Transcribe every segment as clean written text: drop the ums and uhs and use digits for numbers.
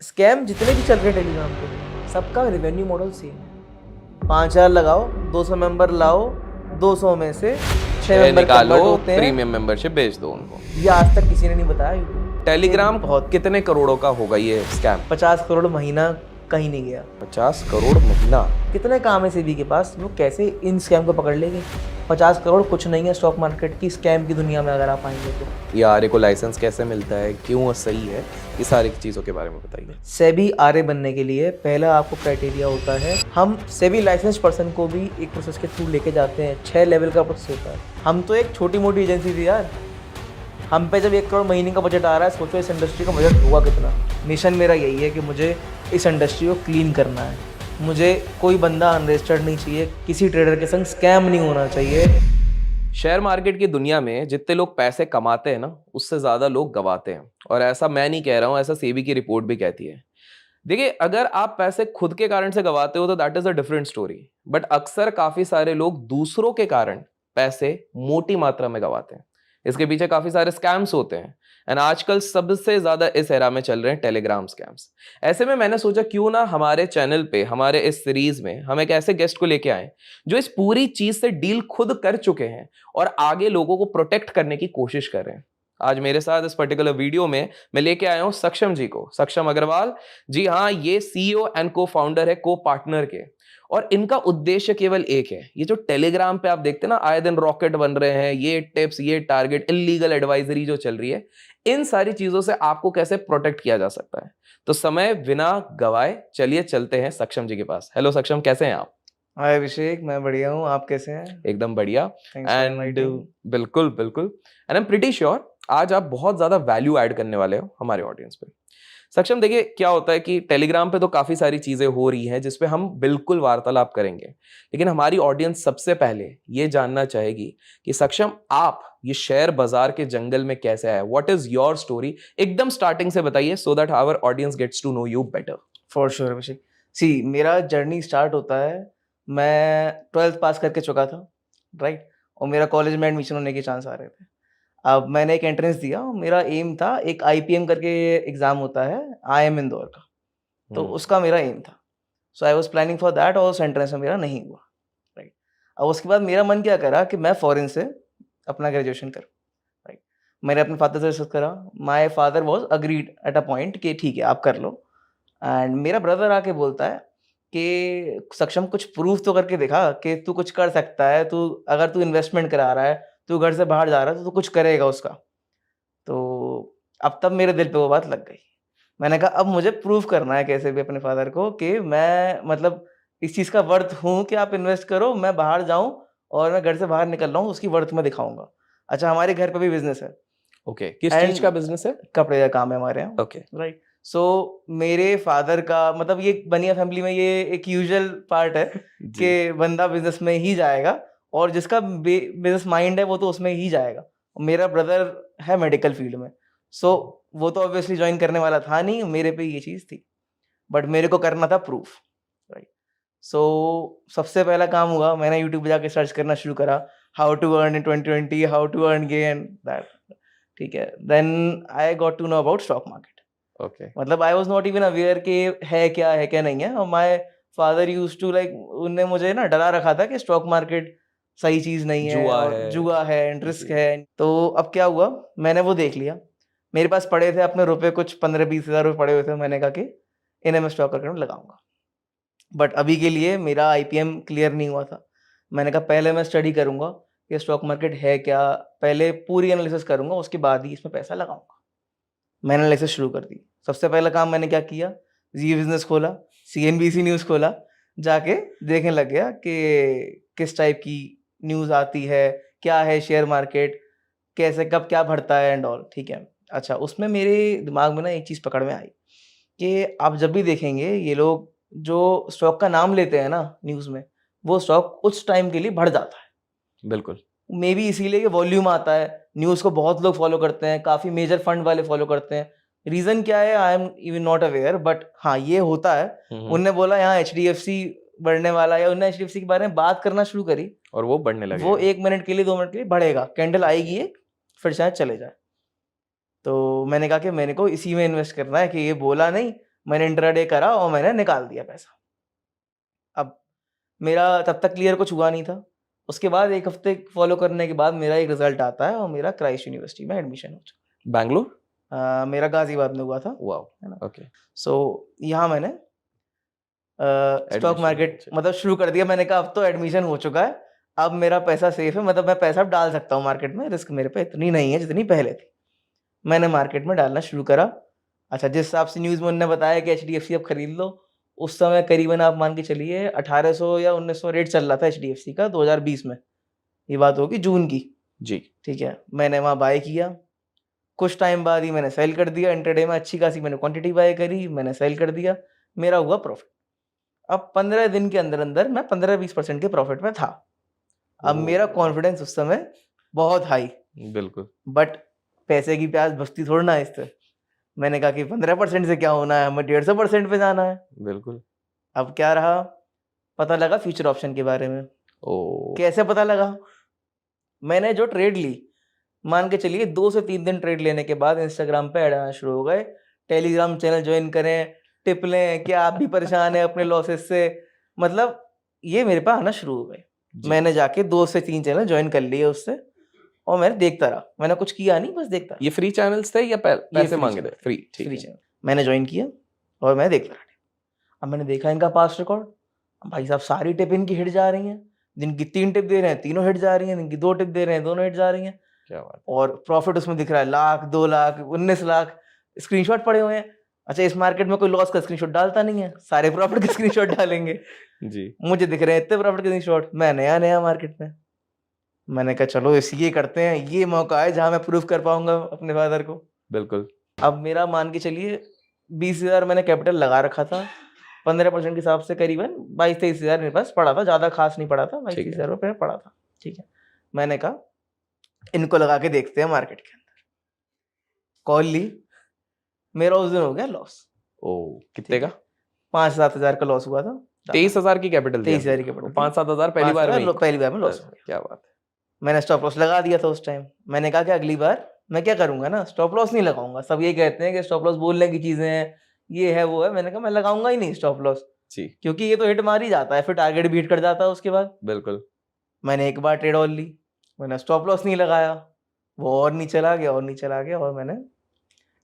Scam जितने भी चल रहे हैं टेलीग्राम पे, सबका रेवेन्यू मॉडल सेम है। 5,000 लगाओ, 200 मेंबर लाओ, 200 में से 6 मेंबर निकालो, कन्वर्ट होते हैं। प्रीमियम मेंबरशिप बेच दो उनको। ये आज तक किसी ने नहीं बताया यूट्यूब। टेलीग्राम बहुत कितने करोड़ों का होगा ये स्कैम? 50 करोड़ महीना कहीं नहीं गया। 50 करोड़ महीना? कितने काम है सेबी के पास, वो कैसे इन स्कैम को पकड़ लेंगे? 50 करोड़ कुछ नहीं है स्टॉक मार्केट की स्कैम की दुनिया में अगर आप आएंगे तो। ये आरए को लाइसेंस कैसे मिलता है, क्यों सही है, ये सारी चीज़ों के बारे में बताइए। सेबी आरए बनने के लिए पहला आपको क्राइटेरिया होता है, हम सेबी लाइसेंस पर्सन को भी एक प्रोसेस के थ्रू लेके जाते हैं। 6 लेवल का प्रोसेस होता है। हम तो एक छोटी मोटी एजेंसी थी यार, हम पे जब 1 करोड़ महीने का बजट आ रहा है, सोचो इस इंडस्ट्री का बजट होगा कितना। मिशन मेरा यही है कि मुझे इस इंडस्ट्री को क्लीन करना है। मुझे कोई बंदा अनरजिस्टर्ड नहीं चाहिए, किसी ट्रेडर के संग स्कैम नहीं होना चाहिए। शेयर मार्केट की दुनिया में जितने लोग पैसे कमाते हैं ना, उससे ज़्यादा लोग गवाते हैं। और ऐसा मैं नहीं कह रहा हूँ, ऐसा सेबी की रिपोर्ट भी कहती है। देखिए, अगर आप पैसे खुद के कारण से गवाते हो तो that is a different story, but अक्सर काफी सारे लोग दूसरों के कारण पैसे मोटी मात्रा में गवाते हैं। इसके पीछे काफी सारे स्कैम्स होते हैं, एंड आजकल सबसे ज्यादा इस एरा में चल रहे हैं टेलीग्राम स्कैम्स। ऐसे में मैंने सोचा क्यों ना हमारे चैनल पे, हमारे इस सीरीज में हम एक ऐसे गेस्ट को लेके आए जो इस पूरी चीज से डील खुद कर चुके हैं और आगे लोगों को प्रोटेक्ट करने की कोशिश कर रहे हैं। आज मेरे साथ इस पर्टिकुलर वीडियो में मैं लेके आया हूं सक्षम जी को, सक्षम अग्रवाल जी। हाँ, ये सीईओ एंड को फाउंडर है को पार्टनर के, और इनका उद्देश्य केवल एक है। ये जो टेलीग्राम पे आप देखते हैं ना, आए दिन रॉकेट बन रहे हैं, ये टिप्स, ये टारगेट, इलीगल एडवाइजरी जो चल रही है, इन सारी चीजों से आपको कैसे प्रोटेक्ट किया जा सकता है। तो समय बिना गवाए चलिए चलते हैं सक्षम जी के पास। हेलो सक्षम, कैसे हैं आप? हाय अभिषेक, मैं बढ़िया हूँ, आप कैसे हैं? एकदम बढ़िया। Thanks for and inviting. बिल्कुल बिल्कुल, and I am pretty sure आज आप बहुत ज्यादा वैल्यू ऐड करने वाले हो हमारे ऑडियंस पे। सक्षम, देखिए क्या होता है कि टेलीग्राम पे तो काफी सारी चीजें हो रही हैं जिसपे हम बिल्कुल वार्तालाप करेंगे, लेकिन हमारी ऑडियंस सबसे पहले ये जानना चाहेगी कि सक्षम, आप ये शेयर बाजार के जंगल में कैसे आए? What is your story? एकदम स्टार्टिंग से बताइए, so that our audience gets to know you better. For sure Abhishek. See, मेरा जर्नी स्टार्ट होता है, मैं 12th पास करके चुका था, राइट? और मेरा कॉलेज में एडमिशन होने के चांस आ रहे थे। अब मैंने एक एंट्रेंस दिया, मेरा एम था, एक आईपीएम करके एग्ज़ाम होता है, आईएम इंदौर का, तो उसका मेरा एम था। So I was planning for that और उस एंट्रेंस में मेरा नहीं हुआ, राइट? अब उसके बाद मेरा मन क्या करा कि मैं फॉरेन से अपना ग्रेजुएशन करूँ, राइट? मैंने अपने फादर से डिस्कस करा, my father was agreed at a point कि ठीक है, आप कर लो। एंड मेरा ब्रदर आके बोलता है कि सक्षम, कुछ प्रूफ तो करके दिखा कि तू कुछ कर सकता है, तू अगर तू इन्वेस्टमेंट करा रहा है, तू घर से बाहर जा रहा है, तो तू कुछ करेगा उसका। तो अब तब मेरे दिल पे वो बात लग गई। मैंने कहा अब मुझे प्रूव करना है कैसे भी अपने फादर को कि मैं मतलब इस चीज़ का वर्थ हूँ कि आप इन्वेस्ट करो, मैं बाहर जाऊँ और मैं घर से बाहर निकल रहा हूँ, उसकी वर्थ मैं दिखाऊँगा। अच्छा, हमारे घर पे भी बिज़नेस है ओके, किस चीज एंड का बिजनेस है? कपड़े का काम है हमारे यहाँ, ओके। राइट? सो मेरे फादर का मतलब, ये बनिया फैमिली में ये एक यूजुअल पार्ट है जी। कि बंदा बिज़नेस में ही जाएगा और जिसका बिज़नेस माइंड है वो तो उसमें ही जाएगा। मेरा ब्रदर है मेडिकल फील्ड में, सो वो तो ऑब्वियसली जॉइन करने वाला था नहीं, मेरे पे ये चीज़ थी। बट मेरे को करना था प्रूफ, राइट? सो सबसे पहला काम हुआ, मैंने यूट्यूब पे जाके सर्च करना शुरू करा, how to earn in 2020, how to earn gain that, ठीक है? Then I got to know about stock market. Okay. मतलब I was not even aware कि है क्या नहीं है, और my father used to like, उन्होंने मुझे ना डरा रखा था कि स्टॉक मार्केट सही चीज़ नहीं है जुआ और है। जुआ है एंड रिस्क जी। है। तो अब क्या हुआ, मैंने वो देख लिया। मेरे पास पड़े थे अपने रुपए, कुछ 15-20 हज़ार रुपए पड़े हुए थे। मैंने कहा कि इन्हें मैं स्टॉक मार्केट में लगाऊँगा। बट अभी के लिए मेरा आईपीएम क्लियर नहीं हुआ था। मैंने कहा पहले मैं स्टडी करूँगा कि स्टॉक मार्केट है क्या, पहले पूरी एनालिसिस करूँगा, उसके बाद ही इसमें पैसा लगाऊँगा। मैंने एनालिसिस शुरू कर दी। सबसे पहला काम मैंने क्या किया, ज़ी बिज़नेस खोला, सीएनबीसी न्यूज़ खोला, जाके देखने लग गया कि किस टाइप की न्यूज़ आती है, क्या है शेयर मार्केट, कैसे कब क्या बढ़ता है एंड ऑल, ठीक है। अच्छा, उसमें मेरे दिमाग में ना एक चीज़ पकड़ में आई कि आप जब भी देखेंगे ये लोग जो स्टॉक का नाम लेते हैं ना न्यूज़ में, वो स्टॉक उस टाइम के लिए बढ़ जाता है। बिल्कुल। मेबी इसीलिए कि वॉल्यूम आता है, न्यूज़ को बहुत लोग फ़ॉलो करते हैं, काफ़ी मेजर फंड वाले फ़ॉलो करते हैं। रीज़न क्या है, I am even not aware, but हाँ, ये होता है। हम्म। उनने बोला यहाँ एचडीएफसी बढ़ने वाला है, या उन्होंने एचडीएफसी के बारे में बात करना शुरू करी, और वो बढ़ने वो लगेगा। 1 मिनट के लिए, 2 मिनट के लिए बढ़ेगा, कैंडल आएगी एक, फिर शायद चले जाए। तो मैंने कहा कि मेरे को इसी में इन्वेस्ट करना है कि ये बोला नहीं, मैंने इंट्राडे करा और मैंने निकाल दिया पैसा। अब मेरा तब तक क्लियर कुछ हुआ नहीं था। उसके बाद 1 हफ्ते फॉलो करने के बाद मेरा एक रिजल्ट आता है और मेरा क्राइस्ट यूनिवर्सिटी में एडमिशन हो चुका बैंगलोर? है। मेरा गाज़ियाबाद में हुआ था, वाओ! है ना? ओके। सो यहाँ मैंने स्टॉक एडमिशन मार्केट अच्छा। मतलब शुरू कर दिया। मैंने कहा अब तो एडमिशन हो चुका है, अब मेरा पैसा सेफ है, मतलब मैं पैसा अब डाल सकता हूँ मार्केट में, रिस्क मेरे पे इतनी नहीं है जितनी पहले थी। मैंने मार्केट में डालना शुरू करा। अच्छा, जिस हिसाब से न्यूज़ में उन्होंने बताया कि एचडीएफसी अब खरीद लो, उस समय करीबन आप मान के चलिए 1800 या 1900 रेट चल रहा था एचडीएफसी का 2020 में। ये बात होगी जून की, जी। ठीक है? मैंने वहाँ बाय किया, कुछ टाइम बाद ही मैंने सेल कर दिया। इंट्राडे में अच्छी खासी मैंने क्वांटिटी बाय करी, मैंने सेल कर दिया, मेरा हुआ प्रॉफिट। अब 15 दिन के अंदर-अंदर मैं 15-20% के प्रॉफिट में था। अब मेरा ओह! कॉन्फिडेंस उस समय बहुत हाई, बिल्कुल। बट पैसे की प्यास बुझती थोड़ी ना है इससे। मैंने कहा कि 15% से क्या होना है, हमें 150% पे जाना है। बिल्कुल। अब क्या रहा, पता लगा फ्यूचर ऑप्शन के बारे में। ओह! कैसे पता लगा? मैंने जो ट्रेड ली, मान के चलिए 2 से 3 दिन ट्रेड लेने के बाद इंस्टाग्राम पे ऐड आना शुरू हो गए, टेलीग्राम चैनल जॉइन करें, टिप लें, क्या आप भी परेशान हैं अपने लॉसेस से? मतलब ये मेरे पास आना शुरू हो गए। जी। मैंने जाके 2 से 3 चैनल जॉइन कर लिए उससे और मैं देखता रहा। मैंने कुछ किया नहीं, बस देखता रहा। ये फ्री चैनल्स थे या ये पैसे फ्री माँगे चैनल थे? थे, फ्री, ठीक फ्री है। चैनल। मैंने जॉइन किया और मैं देखता रहा। अब मैंने देखा इनका पास्ट रिकॉर्ड, भाई साहब सारी टिप इनकी हिट जा रही हैं। दिन की 3 टिप दे रहे हैं, तीनों हिट जा रही हैं, दिन की 2 टिप दे रहे हैं, दोनों हिट जा रही हैं। क्या बात है! और प्रॉफिट उसमें दिख रहा है लाख, 2 लाख, 19 लाख, स्क्रीनशॉट पड़े हुए हैं। अच्छा, इस मार्केट में कोई लॉस का स्क्रीनशॉट डालता नहीं है, सारे प्रॉफिट के स्क्रीनशॉट डालेंगे। जी। मुझे दिख रहे हैं इतने प्रॉफिट के स्क्रीनशॉट, मैं नया-नया मार्केट में। मैंने कहा चलो ये करते हैं, ये मौका है जहाँ मैं प्रूव कर पाऊँगा अपने फादर को। बिल्कुल। अब मेरा मान के चलिए 20,000 मैंने कैपिटल लगा रखा था। 15% के हिसाब से करीबन 22-23,000 मेरे पास पड़ा था, ज़्यादा खास नहीं पड़ा था, ठीक है। 22-23,000 रुपए पड़ा था, ठीक है। मैंने कहा इनको लगा के देखते हैं मार्केट के अंदर। कॉल ली, मेरा उस दिन हो गया लॉस, ओह! कितने ठीक है। का? 5-7 हज़ार का लॉस हुआ था, ज़्यादा 23,000 की कैपिटल थी 23,000 की आपकी? कैपिटल और थी। 5-7,000 पहली 5 बार में ही? पहली बार में लॉस हो गया। क्या बात है! मैंने स्टॉप लॉस लगा दिया था उस टाइम। मैंने कहा कि अगली बार मैं क्या करूँगा ना, स्टॉप लॉस नहीं लगाऊँगा। सब ये कहते हैं कि स्टॉप लॉस बोलने की चीज़ें हैं, ये है, वो है। मैंने कहा मैं लगाऊँगा ही नहीं स्टॉप लॉस, जी, क्योंकि ये तो हिट मार ही जाता है, फिर टारगेट भी हिट कर जाता है उसके बाद। बिल्कुल। मैंने एक बार ट्रेड और ली, मैंने स्टॉप लॉस नहीं लगाया, वो और नीचे चला गया और नीचे चला गया और मैंने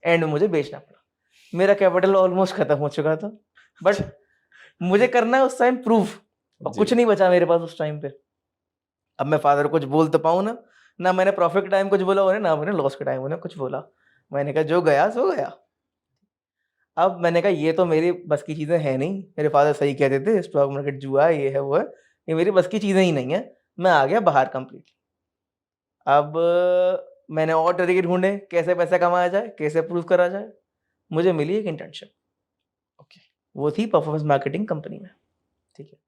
एंड में मुझे बेचना पड़ा। मेरा कैपिटल ऑलमोस्ट खत्म हो चुका था, बट मुझे करना है उस टाइम प्रूफ, और जी। कुछ नहीं बचा मेरे पास उस टाइम पे। अब मैं फादर को कुछ बोल तो पाऊँ ना, ना मैंने प्रॉफिट के टाइम कुछ बोला उन्हें, ना मैंने लॉस के टाइम उन्हें कुछ बोला। मैंने कहा जो गया सो गया। अब मैंने कहा ये तो मेरी बस की चीज़ें हैं नहीं, मेरे फादर सही कहते थे स्टॉक मार्केट जुआ है, ये है, वो है, ये मेरी बस की चीज़ें ही नहीं है। मैं आ गया बाहर कंप्लीटली। अब मैंने और तरीके ढूँढे कैसे पैसा कमाया जाए, कैसे प्रूव करा जाए। मुझे मिली एक इंटर्नशिप, ओके। वो थी परफॉर्मेंस मार्केटिंग कंपनी में, ठीक है।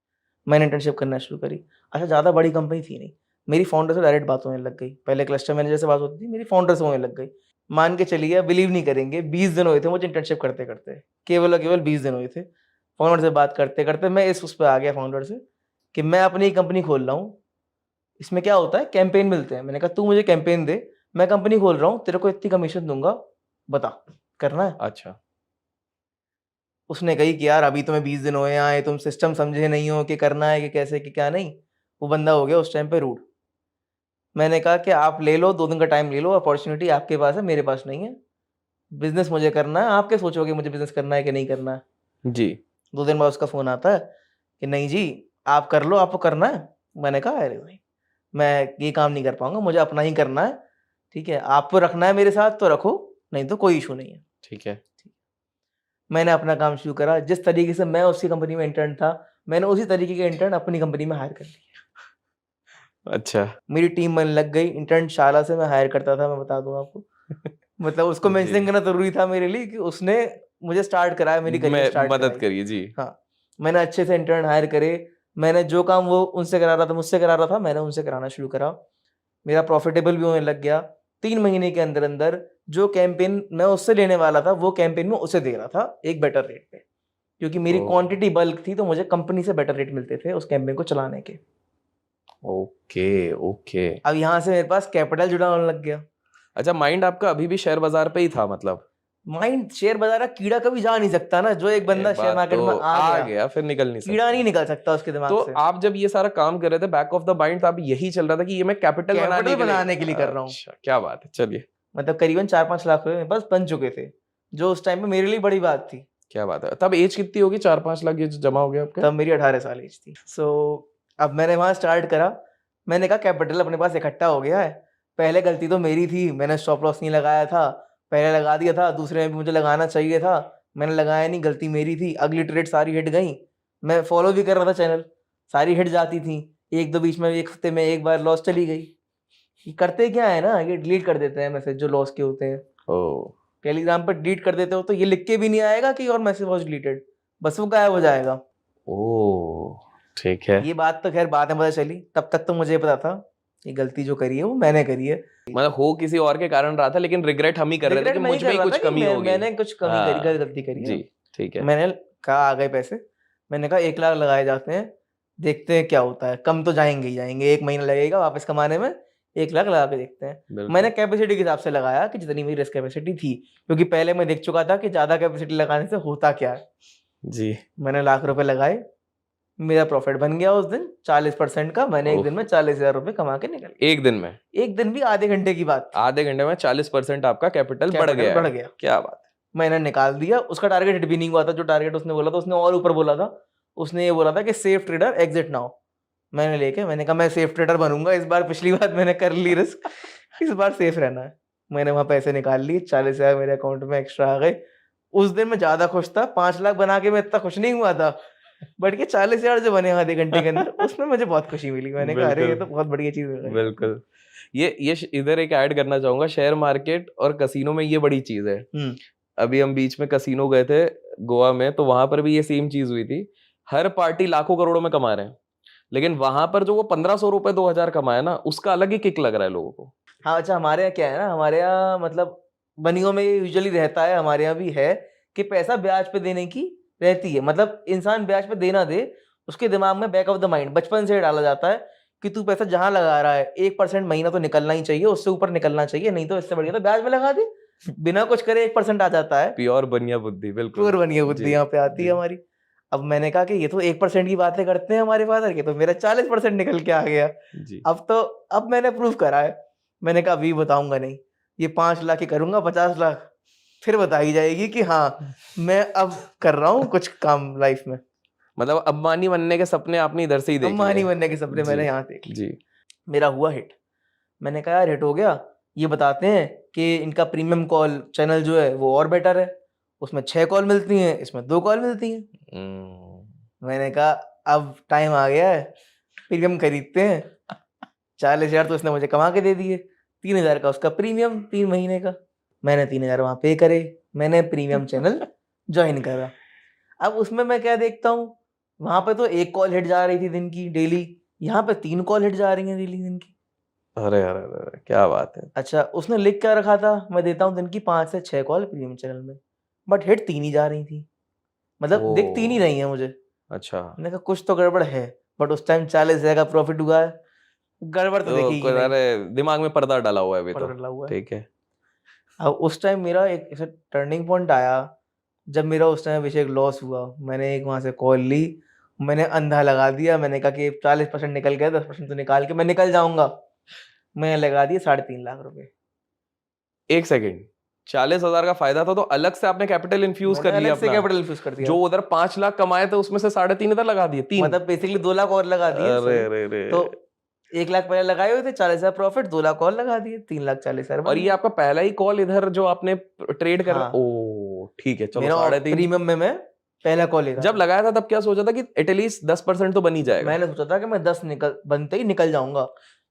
मैंने इंटर्नशिप करना शुरू करी। अच्छा, ज़्यादा बड़ी कंपनी थी नहीं, मेरी फाउंडर से डायरेक्ट बात होने लग गई। पहले क्लस्टर मैनेजर से बात होती थी, मेरी फाउंडर से होने लग गई। मान के चलिए, आप बिलीव नहीं करेंगे, 20 दिन हुए थे मुझे इंटर्नशिप करते-करते, केवल और केवल 20 दिन हुए थे। फाउंडर से बात करते-करते मैं इस उस पे आ गया फाउंडर से कि मैं अपनी कंपनी खोल रहा हूँ। इसमें क्या होता है, कैंपेन मिलते हैं। मैंने कहा तू मुझे कैंपेन दे, मैं कंपनी खोल रहा हूँ, तेरे को इतनी कमीशन दूँगा, बता करना है? अच्छा। उसने कही कि यार अभी तुम्हें 20 दिन हुए हैं आए, तुम सिस्टम समझे नहीं हो कि करना है कि कैसे कि क्या नहीं। वो बंदा हो गया उस टाइम पे रूड। मैंने कहा कि आप ले लो, 2 दिन का टाइम ले लो, अपॉर्च्युनिटी आपके पास है, मेरे पास नहीं है। बिज़नेस मुझे करना है, आप क्या सोचोगे मुझे बिज़नेस करना है कि नहीं करना है? जी। 2 दिन बाद उसका फ़ोन आता है कि नहीं जी, आप कर लो, आपको करना है। मैंने कहा अरे भाई, मैं ये काम नहीं कर पाऊँगा, मुझे अपना ही करना है, ठीक है? आपको रखना है मेरे साथ तो रखो, नहीं तो कोई इश्यू नहीं है। ठीक है। मैंने अपना काम शुरू करा, जिस तरीके से मैं उसकी कंपनी में इंटर्न था, मैंने उसी तरीके के इंटर्न अपनी कंपनी में हायर कर लिए। अच्छा। मेरी टीम बनने लग गई, इंटर्न शाला से मैं हायर करता था, मैं बता दूँ आपको। मतलब उसको जी। मेंशन करना ज़रूरी था मेरे लिए कि उसने मुझे स्टार्ट कराया, मेरी करियर मैं स्टार्ट मदद कराई। करिए, जी। हाँ, मैंने अच्छे से इंटर्न हायर करे, मैंने जो काम वो उनसे करा रहा था, मुझसे करा रहा था, मैंने उनसे कराना शुरू करा। मेरा प्रॉफिटेबल भी होने लग गया। 3 महीने के अंदर-अंदर जो कैंपेन मैं उससे लेने वाला था, वो कैंपेन मैं उसे दे रहा था, एक बेटर रेट पे। क्योंकि मेरी ओह! क्वांटिटी बल्क थी, तो मुझे कंपनी से बेटर रेट मिलते थे उस कैंपेन को चलाने के। Okay, okay. अब यहाँ से मेरे पास कैपिटल जुड़ा होने लग गया। अच्छा, माइंड आपका अभी भी शेयर बाज़ार पे ही था मतलब? माइंड शेयर बाजार का कीड़ा कभी जा नहीं सकता ना, जो एक ये बंदा शेयर बात मार्केट तो में आ आ गया गया फिर निकल नहीं कीड़ा सकता। नहीं निकल सकता उसके दिमाग तो से। आप जब ये सारा काम कर रहे थे बैक ऑफ द माइंड, तो आप यही चल रहा था कि ये मैं कैपिटल कैपिटल बनाने के लिए कर रहा हूँ। अच्छा, क्या बात है, चलिए मतलब करीबन 4-5 लाख रुपए मेरे पास बन चुके थे, जो उस टाइम पे मेरे लिए बड़ी बात थी। क्या बात है। तब एज कितनी होगी, 4-5 लाख ये जो जमा हो गया आपका? तब मेरी 18 साल एज थी। सो अब मैंने वहाँ स्टार्ट करा, मैंने कहा कैपिटल अपने पास इकट्ठा हो गया है। पहले गलती तो मेरी थी, मैंने स्टॉप लॉस नहीं लगाया था, पहले लगा दिया था, दूसरे में भी मुझे लगाना चाहिए था, मैंने लगाया नहीं, गलती मेरी थी। अगली ट्रेड सारी हिट गई, मैं फॉलो भी कर रहा था चैनल, सारी हिट जाती थी, एक दो बीच में एक हफ्ते में एक बार लॉस चली गई। ये करते क्या है ना, ये डिलीट कर देते हैं मैसेज जो लॉस के होते हैं। ओ टेलीग्राम पर डिलीट कर देते हो तो ये लिख के भी नहीं आएगा कि और मैसेज वॉज डिलीटेड, बस वो गायब हो जाएगा। ओ ठीक है। ये बात तो खैर बाद में पता चली, तब तक तो मुझे पता था ये गलती जो करी है वो मैंने करी है। मतलब हो किसी और के कारण रहा था, लेकिन रिग्रेट हम ही कर रहे थे रिग्रेट कि मैं ही मुझ कर में ही रहा कुछ था कि कमी होगी। मैंने कुछ कमी करी, हाँ गलती करी है। जी ठीक है। मैंने कहा आ गए पैसे, मैंने कहा 1 लाख लगाए जाते हैं, देखते हैं क्या होता है, कम तो जाएंगे ही जाएंगे, 1 महीना लगेगा वापस कमाने में, 1 लाख लगा के देखते हैं। बिल्कुल। मैंने कैपेसिटी के हिसाब से लगाया कि जितनी मेरी रिस्क कैपेसिटी थी, क्योंकि पहले मैं देख चुका था कि ज्यादा कैपेसिटी लगाने से होता क्या है। जी मैंने लाख रुपए लगाए, मेरा प्रॉफिट बन गया उस दिन 40% का। मैंने एक ओह। दिन में 40,000 रुपए कमा के निकल गया। एक दिन में, एक दिन भी आधे घंटे की बात थी, आधे घंटे में 40% आपका कैपिटल बढ़ कैपिटल गया बढ़ है। गया। क्या बात है। मैंने निकाल दिया, उसका टारगेट हिट भी नहीं हुआ था, जो टारगेट उसने बोला था उसने और ऊपर बोला था। उसने ये बोला था कि सेफ ट्रेडर एग्जिट नाउ। मैंने लेके मैंने कहा मैं सेफ ट्रेडर बनूंगा इस बार, पिछली बार मैंने कर ली रिस्क, इस बार सेफ रहना है। मैंने वहां पैसे निकाल लिए, 40,000 मेरे अकाउंट में एक्स्ट्रा आ गए। उस दिन मैं ज्यादा खुश था, 5 लाख बना के मैं इतना खुश नहीं हुआ था, बट के 40,000 जो बने आधे घंटे के अंदर उसमें मुझे बहुत खुशी मिली। मैंने कहा अरे ये तो बहुत बढ़िया चीज है। बिल्कुल। ये इधर एक ऐड करना चाहूंगा, शेयर मार्केट और कसिनो में ये बड़ी चीज है। अभी हम बीच में कसिनो गए थे गोवा में, तो वहां पर भी ये सेम चीज हुई थी। हर पार्टी लाखों करोड़ों में कमा रहे हैं, लेकिन वहां पर जो वो 1,500 रुपए 2,000 कमाए ना, उसका अलग ही किक लग रहा है लोगों को। हाँ अच्छा, हमारे यहाँ क्या है ना, हमारे यहाँ मतलब बनियों में यूजुअली रहता है, हमारे यहाँ भी है कि पैसा ब्याज पे देने की रहती है। मतलब इंसान ब्याज पे देना दे, उसके दिमाग में बैक ऑफ द माइंड बचपन से डाला जाता है कि तू पैसा जहां लगा रहा है 1% महीना तो निकलना ही चाहिए, उससे ऊपर निकलना चाहिए, नहीं तो इससे बढ़िया तो ब्याज में लगा दे, बिना कुछ करे 1% आ जाता है। प्योर बनिया बुद्धि, बिल्कुल प्योर बनिया बुद्धि जी, यहाँ पे आती जी। है हमारी। अब मैंने कहा कि ये तो 1% की बातें करते हैं हमारे फादर के, तो मेरा 40% निकल के आ गया। जी अब मैंने प्रूफ करा है। मैंने कहा अभी बताऊंगा नहीं, ये 5 लाख की करूंगा, 50 लाख फिर बताई जाएगी कि हाँ मैं अब कर रहा हूँ कुछ काम लाइफ में। मतलब अंबानी बनने के सपने आपने इधर से ही देख अंबानी लिए। बनने के सपने मैंने जी, यहाँ देख लिए। जी मेरा हुआ हिट। मैंने कहा यार हिट हो गया, ये बताते हैं कि इनका प्रीमियम कॉल चैनल जो है वो और बेटर है, उसमें 6 कॉल मिलती हैं, इसमें 2 कॉल मिलती हैं। मैंने कहा अब टाइम आ गया है, प्रीमियम खरीदते हैं। 40,000 तो उसने मुझे कमा के दे दिए, 3,000 का उसका प्रीमियम 3 महीने का। मैंने 3,000 वहां पे करे, मैंने प्रीमियम चैनल ज्वाइन करा। अब उसमें मैं क्या देखता हूँ, वहां पे तो 1 कॉल हिट जा रही थी दिन की डेली, यहाँ पे 3 कॉल हिट जा रही हैं डेली दिन की। अरे अरे अरे क्या बात है। अच्छा उसने लिख क्या रखा था, मैं देता हूँ दिन की 5 से 6 कॉल प्रीमियम चैनल में, बट हिट 3 ही जा रही थी, मतलब दिख 3 ही ओ रही है मुझे। अच्छा, मैंने कहा कुछ तो गड़बड़ है, बट उस टाइम 40,000 का प्रॉफिट हुआ है, गड़बड़ तो देखी ही नहीं। अरे दिमाग में पर्दा डाला हुआ है अभी तो। पर्दा डला हुआ है। ठीक है। अब उस टाइम मेरा एक ऐसा टर्निंग पॉइंट आया, जब मेरा उस टाइम अभिषेक लॉस हुआ। मैंने एक वहां से कॉल ली, मैंने अंधा लगा दिया, मैंने कहा कि 40% निकल गया, 10% तो निकाल के मैं निकल जाऊंगा। मैंने लगा दिए 3.5 लाख रुपए। एक सेकंड, 40,000 का फायदा था तो अलग से आपने कैपिटल इन्फ्यूज मैंने कर लिया अलग से अपना? कैपिटल इन्फ्यूज कर दिया, जो उधर 5 लाख कमाए थे उसमें से 3.5 इधर लगा दिए, 3। मतलब बेसिकली 2 लाख और लगा दिए। अरे सॉरी, अरे अरे। तो 1 लाख पहले लगाए हुए थे, 40,000 प्रॉफिट, 2 लाख और लगा दिए, 3,40,000 और ये आपका पहला ही कॉल इधर जो आपने ट्रेड कर हाँ। ओ ठीक है, चलो मेरा 3.5। प्रीमियम में मैं पहला कॉल ही जब लगाया था तब क्या सोचा था कि एटलीस्ट 10% तो बन ही जाएगा? मैंने सोचा था कि मैं 10 बनते ही निकल जाऊंगा,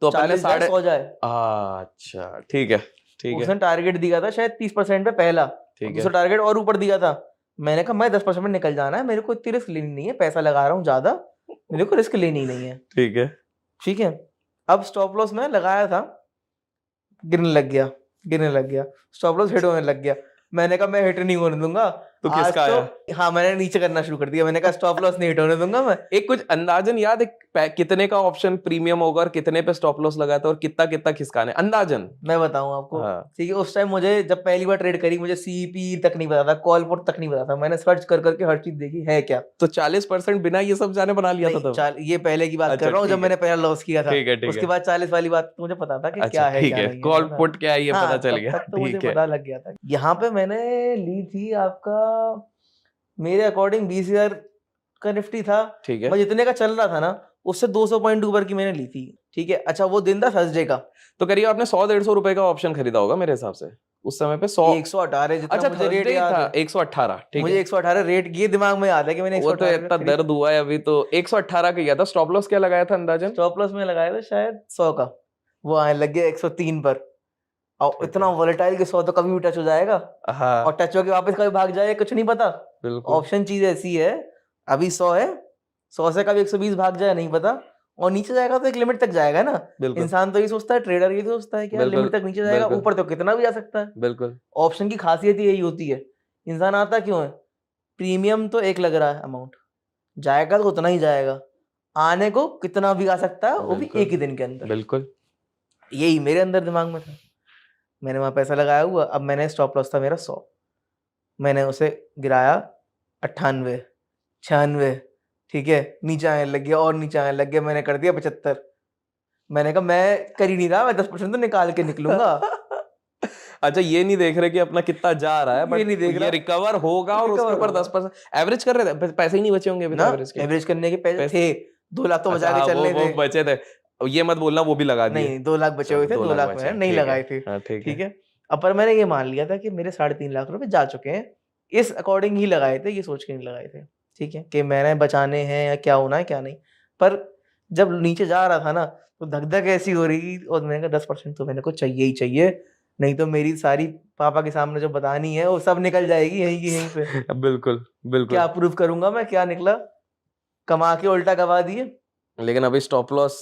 तो अपन ने 40,000 100 जाए। अच्छा ठीक है, ठीक है, उसने टारगेट दिया था शायद 30% पे पहला, ठीक है। दूसरा टारगेट और ऊपर दिया था। मैंने कहा मैं 10% में निकल जाना है, मेरे को इतनी रिस्क लेनी नहीं है, पैसा लगा रहा हूँ ज्यादा, मेरे को रिस्क लेनी ही नहीं है। ठीक है। ठीक है। अब स्टॉप लॉस में लगाया था, गिरने लग गया, स्टॉप लॉस हिट होने लग गया। मैंने कहा मैं हिट नहीं होने दूंगा, तो आज किसका आया? तो हाँ, मैंने नीचे करना शुरू कर दिया। मैंने कहा स्टॉप लॉस नहीं हिट होने दूंगा मैं। एक कुछ अंदाजन याद है कितने का ऑप्शन प्रीमियम होगा और कितने पे स्टॉप लॉस लगाया था और कितना कितना खिसकाने अंदाजन? मैं बताऊं आपको, हाँ। ठीक है, उस टाइम मुझे जब पहली बार ट्रेड करी, मुझे सीपी तक नहीं पता था, कॉल पुट तक नहीं पता था। मैंने सर्च कर करके हर चीज देखी है क्या। तो 40% बिना ये सब जाने बना लिया था नहीं, तब? ये पहले की बात अच्छा, कर रहा हूँ जब ठीक है। मैंने पहला लॉस किया था। ठीक है, ठीक उसके है। बाद 40 वाली बात तो मुझे पता था कि अच्छा, क्या है ठीक क्या है। नहीं है, कॉल है ना। पुट क्या है ये हाँ, पता चल तब गया। तक तो मुझे ठीक है। पता लग गया था। यहाँ पे मैंने ली थी आपका, मेरे अकॉर्डिंग 20,000 का निफ्टी था। ठीक है। मैं जितने का चल रहा था ना, उससे 200 पॉइंट ऊपर की मैंने ली थी। ठीक है, अच्छा वो दिन था थर्सडे का। तो करीब आपने 100-150 रुपए का ऑप्शन खरीदा होगा मेरे हिसाब से उस समय पे 100। 118 जितना अच्छा, मुझे रेट थर्सडे याद था है। 118। ठीक मुझे है। 118 रेट ये दिमाग में याद है कि मैंने वो तो 118 का इतना खरीद। दर्द हुआ है अभी तो। 118 का किया था। स्टॉप लॉस क्या लगाया था अंदाजन? स्टॉप लॉस में लगाया था शायद 100 का। वो आने लग गया 103 पर। और ठीक इतना है। वोलेटाइल कि 100 तो कभी भी टच हो जाएगा, और हाँ, टच होके वापस कभी भाग जाए, कुछ नहीं पता। बिल्कुल। ऑप्शन चीज ऐसी है, अभी 100 है, 100 से कभी 120 भाग जाए नहीं पता, और नीचे जाएगा तो एक लिमिट तक जाएगा ना। बिल्कुल, इंसान तो ये सोचता है, ट्रेडर ये सोचता है कि यार बिल्कुल, लिमिट तक नीचे जाएगा, बिल्कुल, ऊपर तो कितना भी जा सकता है। बिल्कुल। ऑप्शन की खासियत ही यही होती है। इंसान आता क्यों है? प्रीमियम तो एक लग रहा है अमाउंट, जाएगा तो उतना ही जाएगा, आने को कितना भी आ सकता है, वो भी बिल्कुल, एक ही दिन के अंदर। बिल्कुल। यही मेरे अंदर दिमाग में था। मैंने वहां पैसा लगाया हुआ। अब मैंने स्टॉप लॉस था मेरा 100, मैंने उसे गिराया 98, 96। ठीक है, नीचे आने लग गया और नीचे आने लग गया, मैंने कर दिया 75। मैंने कहा मैं कर ही नहीं रहा, मैं 10% तो निकाल के निकलूंगा। अच्छा, ये नहीं देख रहे कि अपना कितना जा रहा है, ये बट नहीं देख ये रहा, रिकवर होगा और उसके रिकवर ऊपर होगा 10% एवरेज कर रहे थे। पैसे ही नहीं बचे होंगे अभी तो ना। एवरेज के। एवरेज करने के पैसे पैसे। थे, 2 लाख तो अच्छा, बचा के हाँ, चलने वो थे। बचे थे। ये मत बोलना वो भी लगा नहीं दिए। नहीं, 2 लाख बचे हुए चलो, थे, 2 2 लाख लाख बचे मैंने हैं। नहीं ठीक है। लगाए थे। हाँ, ठीक है। ठीक है, अब पर मैंने ये मान लिया था कि मेरे 3.5 लाख रुपए जा चुके हैं, इस अकॉर्डिंग ही लगाए थे, ये सोच के नहीं लगाए थे। ठीक है, कि मैंने बचाने हैं या क्या होना है क्या नहीं। पर जब नीचे जा रहा था ना, तो धक धक ऐसी हो रही, और मैंने कहा 10% तो मैंने को चाहिए ही चाहिए, नहीं तो मेरी सारी पापा के सामने जो बतानी है वो सब निकल जाएगी यहीं की यहीं पे। बिल्कुल, क्या बिल्कुल। प्रूफ करूंगा मैं, क्या निकला, कमा के उल्टा गवा दिए। लेकिन अभी स्टॉप लॉस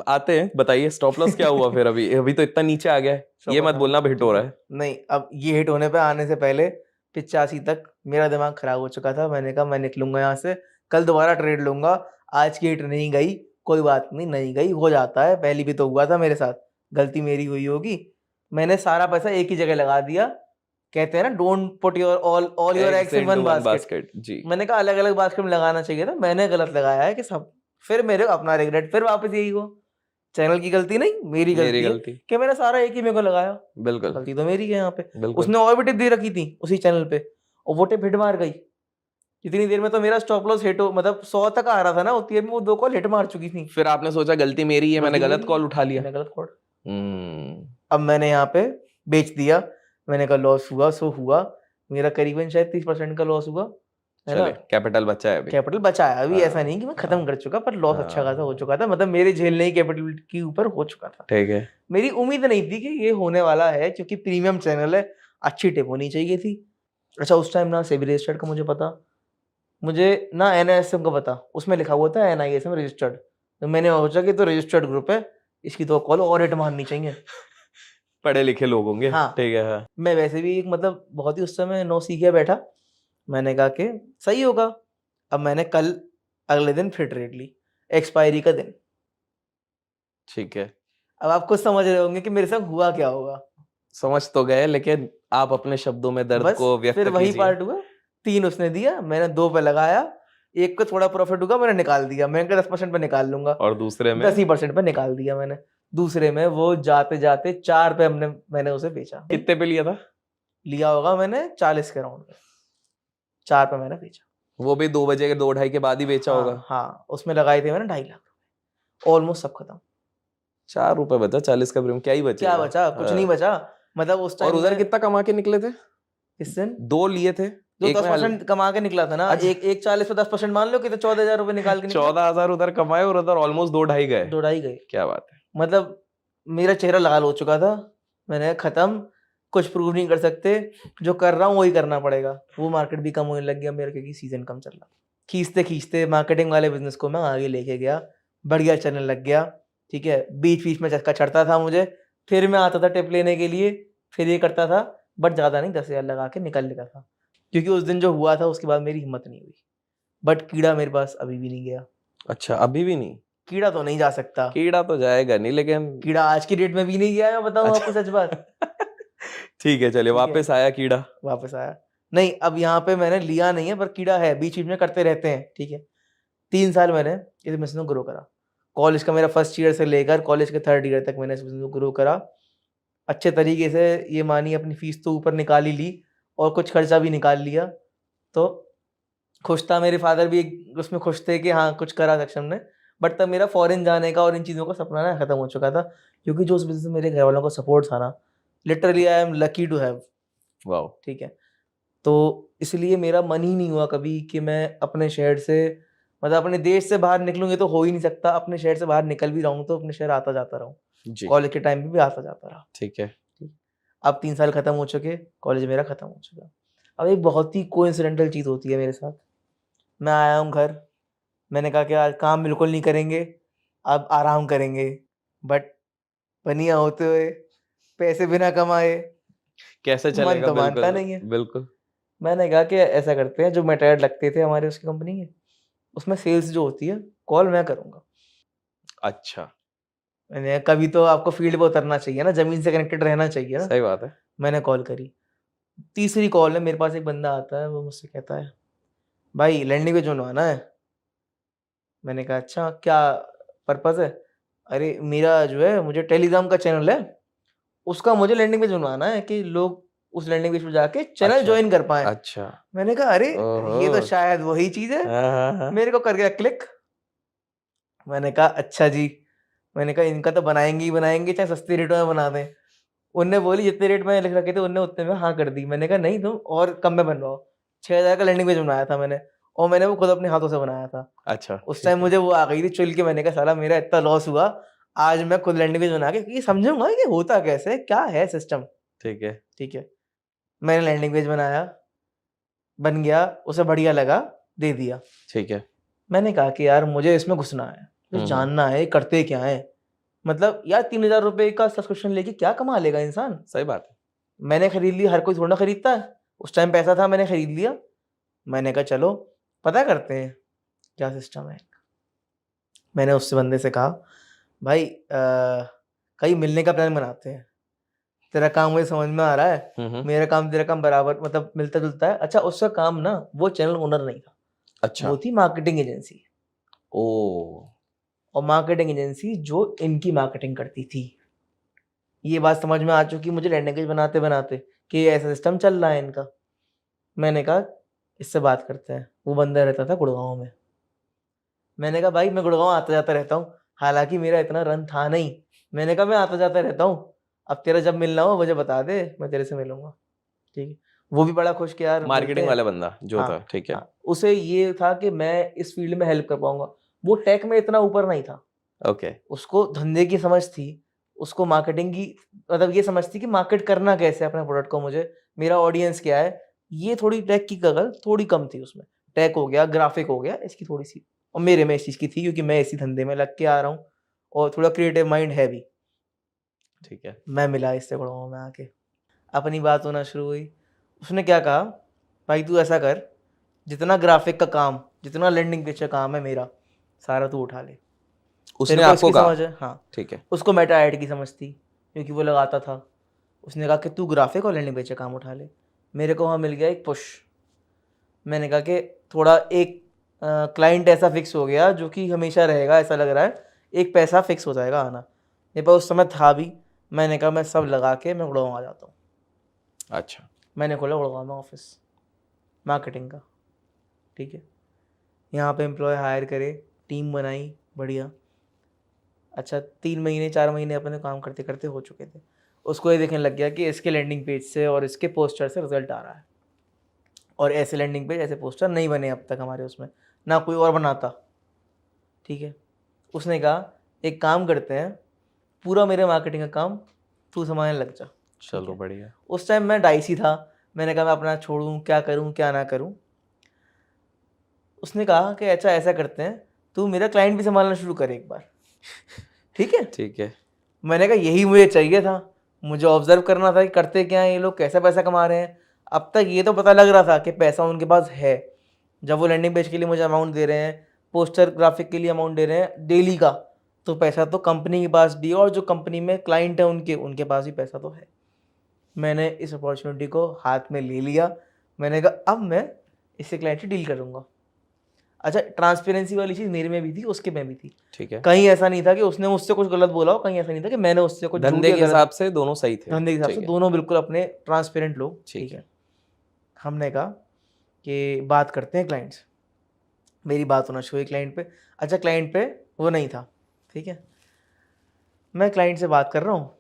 आते हैं, बताइए स्टॉप लॉस क्या हुआ फिर? अभी तो इतना नीचे आ गया है। सब ये मत बताऊं, बोलना अब हिट हो ठीक रहा है। है। नहीं, अब ये हिट होने पे आने से पहले 85 तक मेरा दिमाग खराब हो चुका था। मैंने कहा मैं निकलूंगा यहाँ से, कल दोबारा ट्रेड लूंगा। आज की हिट नहीं गई, कोई बात नहीं, नहीं गई, हो जाता है, पहली भी तो हुआ था मेरे साथ, गलती मेरी हुई होगी। मैंने सारा पैसा एक ही जगह लगा दिया। कहते हैं ना, don't put your all your eggs eggs in one into one basket. Basket जी। मैंने कहा अलग अलग बास्केट में लगाना चाहिए था, मैंने गलत लगाया है कि सब। फिर मेरे को अपना रिग्रेट, फिर वापस यही हुआ। चैनल की गलती नहीं, मेरी मेरी गलती है गलती। कि मैंने सारा एक ही मेरे को लगाया। बिल्कुल, गलती तो मेरी है यहाँ पे। बिल्कुल। उसने और भी टिप दे रखी थी उसी चैनल पे, और वो टिप हिट मार गई। इतनी देर में तो मेरा स्टॉप लॉस हिट हो, मतलब 100 तक आ रहा था ना, उतनी देर में वो 2 कॉल हिट मार चुकी थी। फिर आपने सोचा गलती मेरी है, मैंने गलती गलत मेरी कॉल है, उठा लिया। मैंने गलत कॉल। हम्म। अब मैंने यहाँ पे बेच दिया। मैंने कहा लॉस हुआ सो हुआ, मेरा करीबन शायद 30% का लॉस हुआ, है ना। चले, कैपिटल बचा है अभी। कैपिटल बचा है अभी, ऐसा हाँ, नहीं कि मैं खत्म हाँ, कर चुका, पर लॉस अच्छा खासा हो हाँ। चुका था, मतलब मेरे झेलने ही कैपिटल के ऊपर हो चुका था। ठीक है। मेरी उम्मीद नहीं थी कि ये होने वाला है, क्योंकि प्रीमियम चैनल है, अच्छी टिप होनी चाहिए थी। अच्छा, उस टाइम ना सेबी रजिस्टर्ड का मुझे पता, मुझे ना एनआईएसएम का पता, उसमें लिखा हुआ था एनआईएसएम रजिस्टर्ड। तो मैंने सोचा कि तो रजिस्टर्ड ग्रुप है, इसकी तो कॉल और हिट मारनी चाहिए। पढ़े लिखे लोग होंगे। हाँ, ठीक है। हाँ। मैं वैसे भी एक मतलब बहुत ही उस समय नौ सीखे बैठा। मैंने कहा कि सही होगा। अब मैंने कल अगले दिन फिर ट्रेड ली, एक्सपायरी का दिन। ठीक है। अब आप खुद समझ रहे होंगे कि मेरे संग हुआ क्या होगा। समझ तो गए, लेकिन आप अपने शब्दों में दर्द बस को व्यक्त फिर वही कीजिए। पार्ट हुआ, 3 उसने दिया, मैंने 2 पे लगाया, एक को थोड़ा प्रॉफिट हुआ, मैंने निकाल दिया। मैंने कहा 10% पे निकाल लूंगा, और दूसरे में 10% पे निकाल दिया मैंने। दूसरे में वो जाते जाते 4 पे मैंने उसे बेचा। कितने पे लिया था? लिया होगा मैंने 40 के राउंड में, 4 पे मैंने बेचा। वो भी 2 बजे के 2-2:30 के बाद ही बेचा होगा। हाँ हाँ, उसमें लगाए थे मैंने 2.5 लाख रुपए, ऑलमोस्ट सब खत्म। 4 रुपए बचा, 40 का प्रीमियम क्या ही क्या बचेगा। बचा, कुछ नहीं हाँ। बचा। मतलब उस और टाइम उधर में कितना कमा के निकले थे? किस दिन 2 लिए थे। जो एक में 10% कमा के निकला था ना, अच्छा। एक 40 पे 10% मान लो कि तो 14,000 रुपए निकाल के निकला। 14,000 उधर कमाए और उधर ऑलमोस्ट 2-2.5 गए। 2.5 गए। क्या बात है। मतलब मेरा चेहरा लाल हो चुका था। मैंने कहा, खत्म, कुछ प्रूव नहीं कर सकते, जो कर रहा हूँ वही करना पड़ेगा। वो मार्केट भी कम होने लग गया मेरा, क्योंकि सीजन कम चल रहा। खींचते खींचते मार्केटिंग वाले बिजनेस को मैं आगे लेके गया, बढ़िया चलने लग गया। ठीक है, बीच बीच में चक्का चढ़ता था मुझे, फिर मैं आता था टिप लेने के लिए, फिर ये करता था, बट ज़्यादा नहीं, 10,000 लगा के निकल लेता था। क्योंकि उस दिन जो हुआ था उसके बाद मेरी हिम्मत नहीं हुई। बट कीड़ा मेरे पास अभी भी नहीं गया। अच्छा, अभी भी नहीं? कीड़ा तो नहीं जा सकता। कीड़ा तो जाएगा नहीं, लेकिन कीड़ा आज की डेट में भी नहीं गया है, मैं बताऊँ आपको सच बात। अच्छा ठीक है, चलिए ठीक है, वापस आया कीड़ा। वापस आया। नहीं, अब यहाँ पे मैंने लिया नहीं है, पर कीड़ा है, बीच-बीच में करते रहते हैं, ठीक है। 3 साल मैंने इस बिज़नेस को ग्रो करा। कॉलेज का मेरा फर्स्ट ईयर से लेकर कॉलेज के 3rd ईयर तक मैंने इस बिज़नेस को ग्रो करा। अच्छे तरीके से ये मानिए अपनी फीस तो ऊपर निकाल ही ली और कुछ खर्चा भी निकाल लिया। तो खुश था, मेरे फादर भी उसमें खुश थे कि हाँ, कुछ करा सक्षम ने। बट तब मेरा फॉरेन जाने का और इन चीज़ों का सपना ना खत्म हो चुका था, क्योंकि जो उस बिज़नेस में मेरे घरवालों का सपोर्ट था ना, literally I am lucky to have, wow! ठीक है। तो इसलिए मेरा मन ही नहीं हुआ कभी कि मैं अपने शहर से, मतलब अपने देश से बाहर निकलूँ, ये तो हो ही नहीं सकता। अपने शहर से बाहर निकल भी रहा हूँ तो अपने शहर आता-जाता रहूँ। जी, कॉलेज के टाइम पे भी आता-जाता रहा। ठीक है। ठीक। अब 3 साल खत्म हो चुके, कॉलेज मेरा खत्म हो चुका। अब एक बहुत ही कोइंसिडेंटल चीज़ होती है मेरे साथ। मैं आया हूँ घर, मैंने कहा कि आज काम बिल्कुल नहीं करेंगे, अब आराम करेंगे। बट बनिया होते हुए, पैसे बिना कमाए, कैसे मन चलेगा? तो मानता बिल्कुल, नहीं है। बिल्कुल। मैंने कहा कि ऐसा करते हैं, जो मेटायर लगते थे हमारे उसकी कंपनी के, उसमें सेल्स जो होती है, कॉल मैं करूँगा। अच्छा, मैंने कहा कभी तो आपको फील्ड पे उतरना चाहिए ना, ज़मीन से कनेक्टेड रहना चाहिए ना। सही बात है। मैंने कॉल करी, तीसरी कॉल है, मेरे पास एक बंदा आता है, वो मुझसे कहता है, "भाई लैंडिंग पेज बनवाना है।" मैंने कहा, "अच्छा, क्या पर्पज़ है?" "अरे मेरा जो है, मुझे टेलीग्राम का चैनल है, उसका मुझे लैंडिंग पेज बनवाना है कि लोग उस लैंडिंग पेज पे जाके चैनल अच्छा, जॉइन कर पाएँ।" अच्छा। मैंने कहा, "अरे! ये तो ओहो! शायद वही चीज़ है।" हाँ, हाँ, हाँ। मेरे को कर गया क्लिक। मैंने कहा, "अच्छा जी।" मैंने कहा, "इनका तो बनाएँगे ही बनाएँगे, चाहे सस्ते रेटों में बना दें।" उनने बोली, "जितने रेट मैंने लिख रखे थे, उनने उतने में हाँ कर दी।" मैंने कहा, "नहीं, तुम और कम में बनवाओ।" 6000 का लैंडिंग पेज बनाया था मैंने, और मैंने वो खुद अपने हाथों से बनाया था। अच्छा, उस टाइम ठीक है, मुझे वो आ गई थी चुल के। मैंने कहा, "साला मेरा इतना लॉस हुआ, आज मैं खुद लैंडिंग पेज बना के ये समझूँगा कि होता कैसे है, क्या है सिस्टम।" ठीक है, ठीक है। मैंने लैंडिंग पेज बनाया, बन गया, उसे बढ़िया लगा, दे दिया। ठीक है। मैंने कहा कि यार मुझे इसमें घुसना है, मुझे हुँ, हुँ। जानना है ये करते क्या हैं। मतलब यार 3000 रुपए का सब्सक्रिप्शन लेके क्या कमा लेगा इंसान? सही बात है। मैंने खरीद ली, हर कोई थोड़ी ना खरीदता है। उस टाइम पैसा था, मैंने खरीद लिया। मैंने कहा चलो पता करते हैं क्या सिस्टम है। मैंने उस बंदे से कहा, भाई कहीं मिलने का प्लान बनाते हैं। तेरा काम मुझे समझ में आ रहा है, हुँ, हुँ। मेरा काम तेरा काम बराबर मतलब मिलता-जुलता है। अच्छा, उसका काम ना, वो चैनल ओनर नहीं था, अच्छा। वो थी मार्केटिंग एजेंसी, ओह! और मार्केटिंग एजेंसी जो इनकी मार्केटिंग करती थी। ये बात समझ में आ चुकी मुझे लैंडिंग पेज बनाते-बनाते कि ये ऐसा सिस्टम चल रहा है इनका। मैंने कहा इससे बात करते हैं। वो बंदा रहता था गुड़गाँव में। मैंने कहा भाई मैं गुड़गाँव आता-जाता रहता हूँ। हालाँकि मेरा इतना रन था नहीं। मैंने कहा मैं आता-जाता रहता हूँ। अब तेरा जब मिलना हो मुझे बता दे, मैं तेरे से मिलूँगा। ठीक है। वो भी बड़ा खुश कि यार मिलते मार्केटिंग हैं। वाला बंदा जो था, हाँ, ठीक है। हाँ। उसे ये था कि मैं इस फ़ील्ड में हेल्प कर पाऊँगा। वो टेक में इतना ऊपर नहीं था। ओके, उसको धंधे की समझ थी। उसको मार्केटिंग की, मतलब ये समझ थी कि मार्केट करना कैसे है अपने प्रोडक्ट को मुझे, मेरा ऑडियंस क्या है। ये थोड़ी टेक की कगल थोड़ी कम थी उसमें। टेक हो गया, ग्राफ़िक हो गया, इसकी थोड़ी-सी, और मेरे में इस चीज़ की थी क्योंकि मैं इसी धंधे में लग के आ रहा हूँ और थोड़ा क्रिएटिव माइंड है भी। ठीक है। मैं मिला इससे गुड़गाँव में आके। अपनी बात होना शुरू हुई। उसने क्या कहा, भाई तू ऐसा कर, जितना ग्राफ़िक का काम, जितना लैंडिंग पेज का काम है मेरा, सारा तू उठा ले। तेरे उसने को आपको इसकी कहा? समझ है? हाँ। ठीक है। उसको मेटा ऐड की समझ थी, क्योंकि वो लगाता था। उसने कहा कि तू ग्राफ़िक और लैंडिंग पेज का काम उठा ले। मेरे को वहाँ मिल गया एक पुश। मैंने कहा कि थोड़ा एक क्लाइंट ऐसा फ़िक्स हो गया जो कि हमेशा रहेगा ऐसा लग रहा है। एक पैसा फ़िक्स हो जाएगा आना। मेरे पास उस समय था भी। मैंने कहा मैं सब लगा के मैं गुड़गाँव आ जाता हूँ। अच्छा, मैंने खोला गुड़गाँव में ऑफ़िस, मार्केटिंग का। ठीक है। यहाँ पे एम्प्लॉय हायर करे, टीम बनाई, बढ़िया। अच्छा 3 महीने 4 महीने अपने काम करते-करते हो चुके थे। उसको ये देखने लग गया कि इसके लैंडिंग पेज से और इसके पोस्टर से रिज़ल्ट आ रहा है, और ऐसे लैंडिंग पेज, ऐसे पोस्टर नहीं बने अब तक हमारे उसमें, ना कोई और बनाता। ठीक है। उसने कहा एक काम करते हैं, पूरा मेरे मार्केटिंग का काम तू सँभालने लग जा। ठीक चलो है। बढ़िया। उस टाइम मैं डाइसी था। मैंने कहा मैं अपना छोड़ूँ, क्या करूँ, क्या ना करूँ? उसने कहा कि अच्छा ऐसा करते हैं, तू मेरा क्लाइंट भी सँभालना शुरू कर एक बार। ठीक है? ठीक है। मैंने कहा यही मुझे चाहिए था। मुझे ऑब्ज़र्व करना था कि करते क्या हैं ये लोग, कैसा पैसा कमा रहे हैं। अब तक ये तो पता लग रहा था कि पैसा उनके पास है। जब वो लैंडिंग पेज के लिए मुझे अमाउंट दे रहे हैं, पोस्टर ग्राफिक के लिए अमाउंट दे रहे हैं डेली का, तो पैसा तो कंपनी के पास भी है और जो कंपनी में क्लाइंट है उनके पास भी पैसा तो है। मैंने इस अपॉर्चुनिटी को हाथ में ले लिया। मैंने कहा अब मैं इससे क्लाइंट से डील करूँगा। अच्छा, ट्रांसपेरेंसी वाली चीज़ मेरे में भी थी, उसके में भी थी। ठीक है, कहीं ऐसा नहीं था कि उसने मुझसे कुछ गलत बोला हो, कहीं ऐसा नहीं था कि मैंने उससे कुछ झूठ धंधे या के गलत। हिसाब से दोनों सही थे। धंधे के हिसाब से ठीक है, दोनों बिल्कुल अपने ट्रांसपेरेंट लोग। ठीक ठीक है। है, हमने कहा कि बात करते हैं क्लाइंट से। मेरी बात होना शुरू हुई क्लाइंट पे। अच्छा, क्लाइंट पे वो नहीं था। ठीक है, मैं क्लाइंट से बात कर रहा हूँ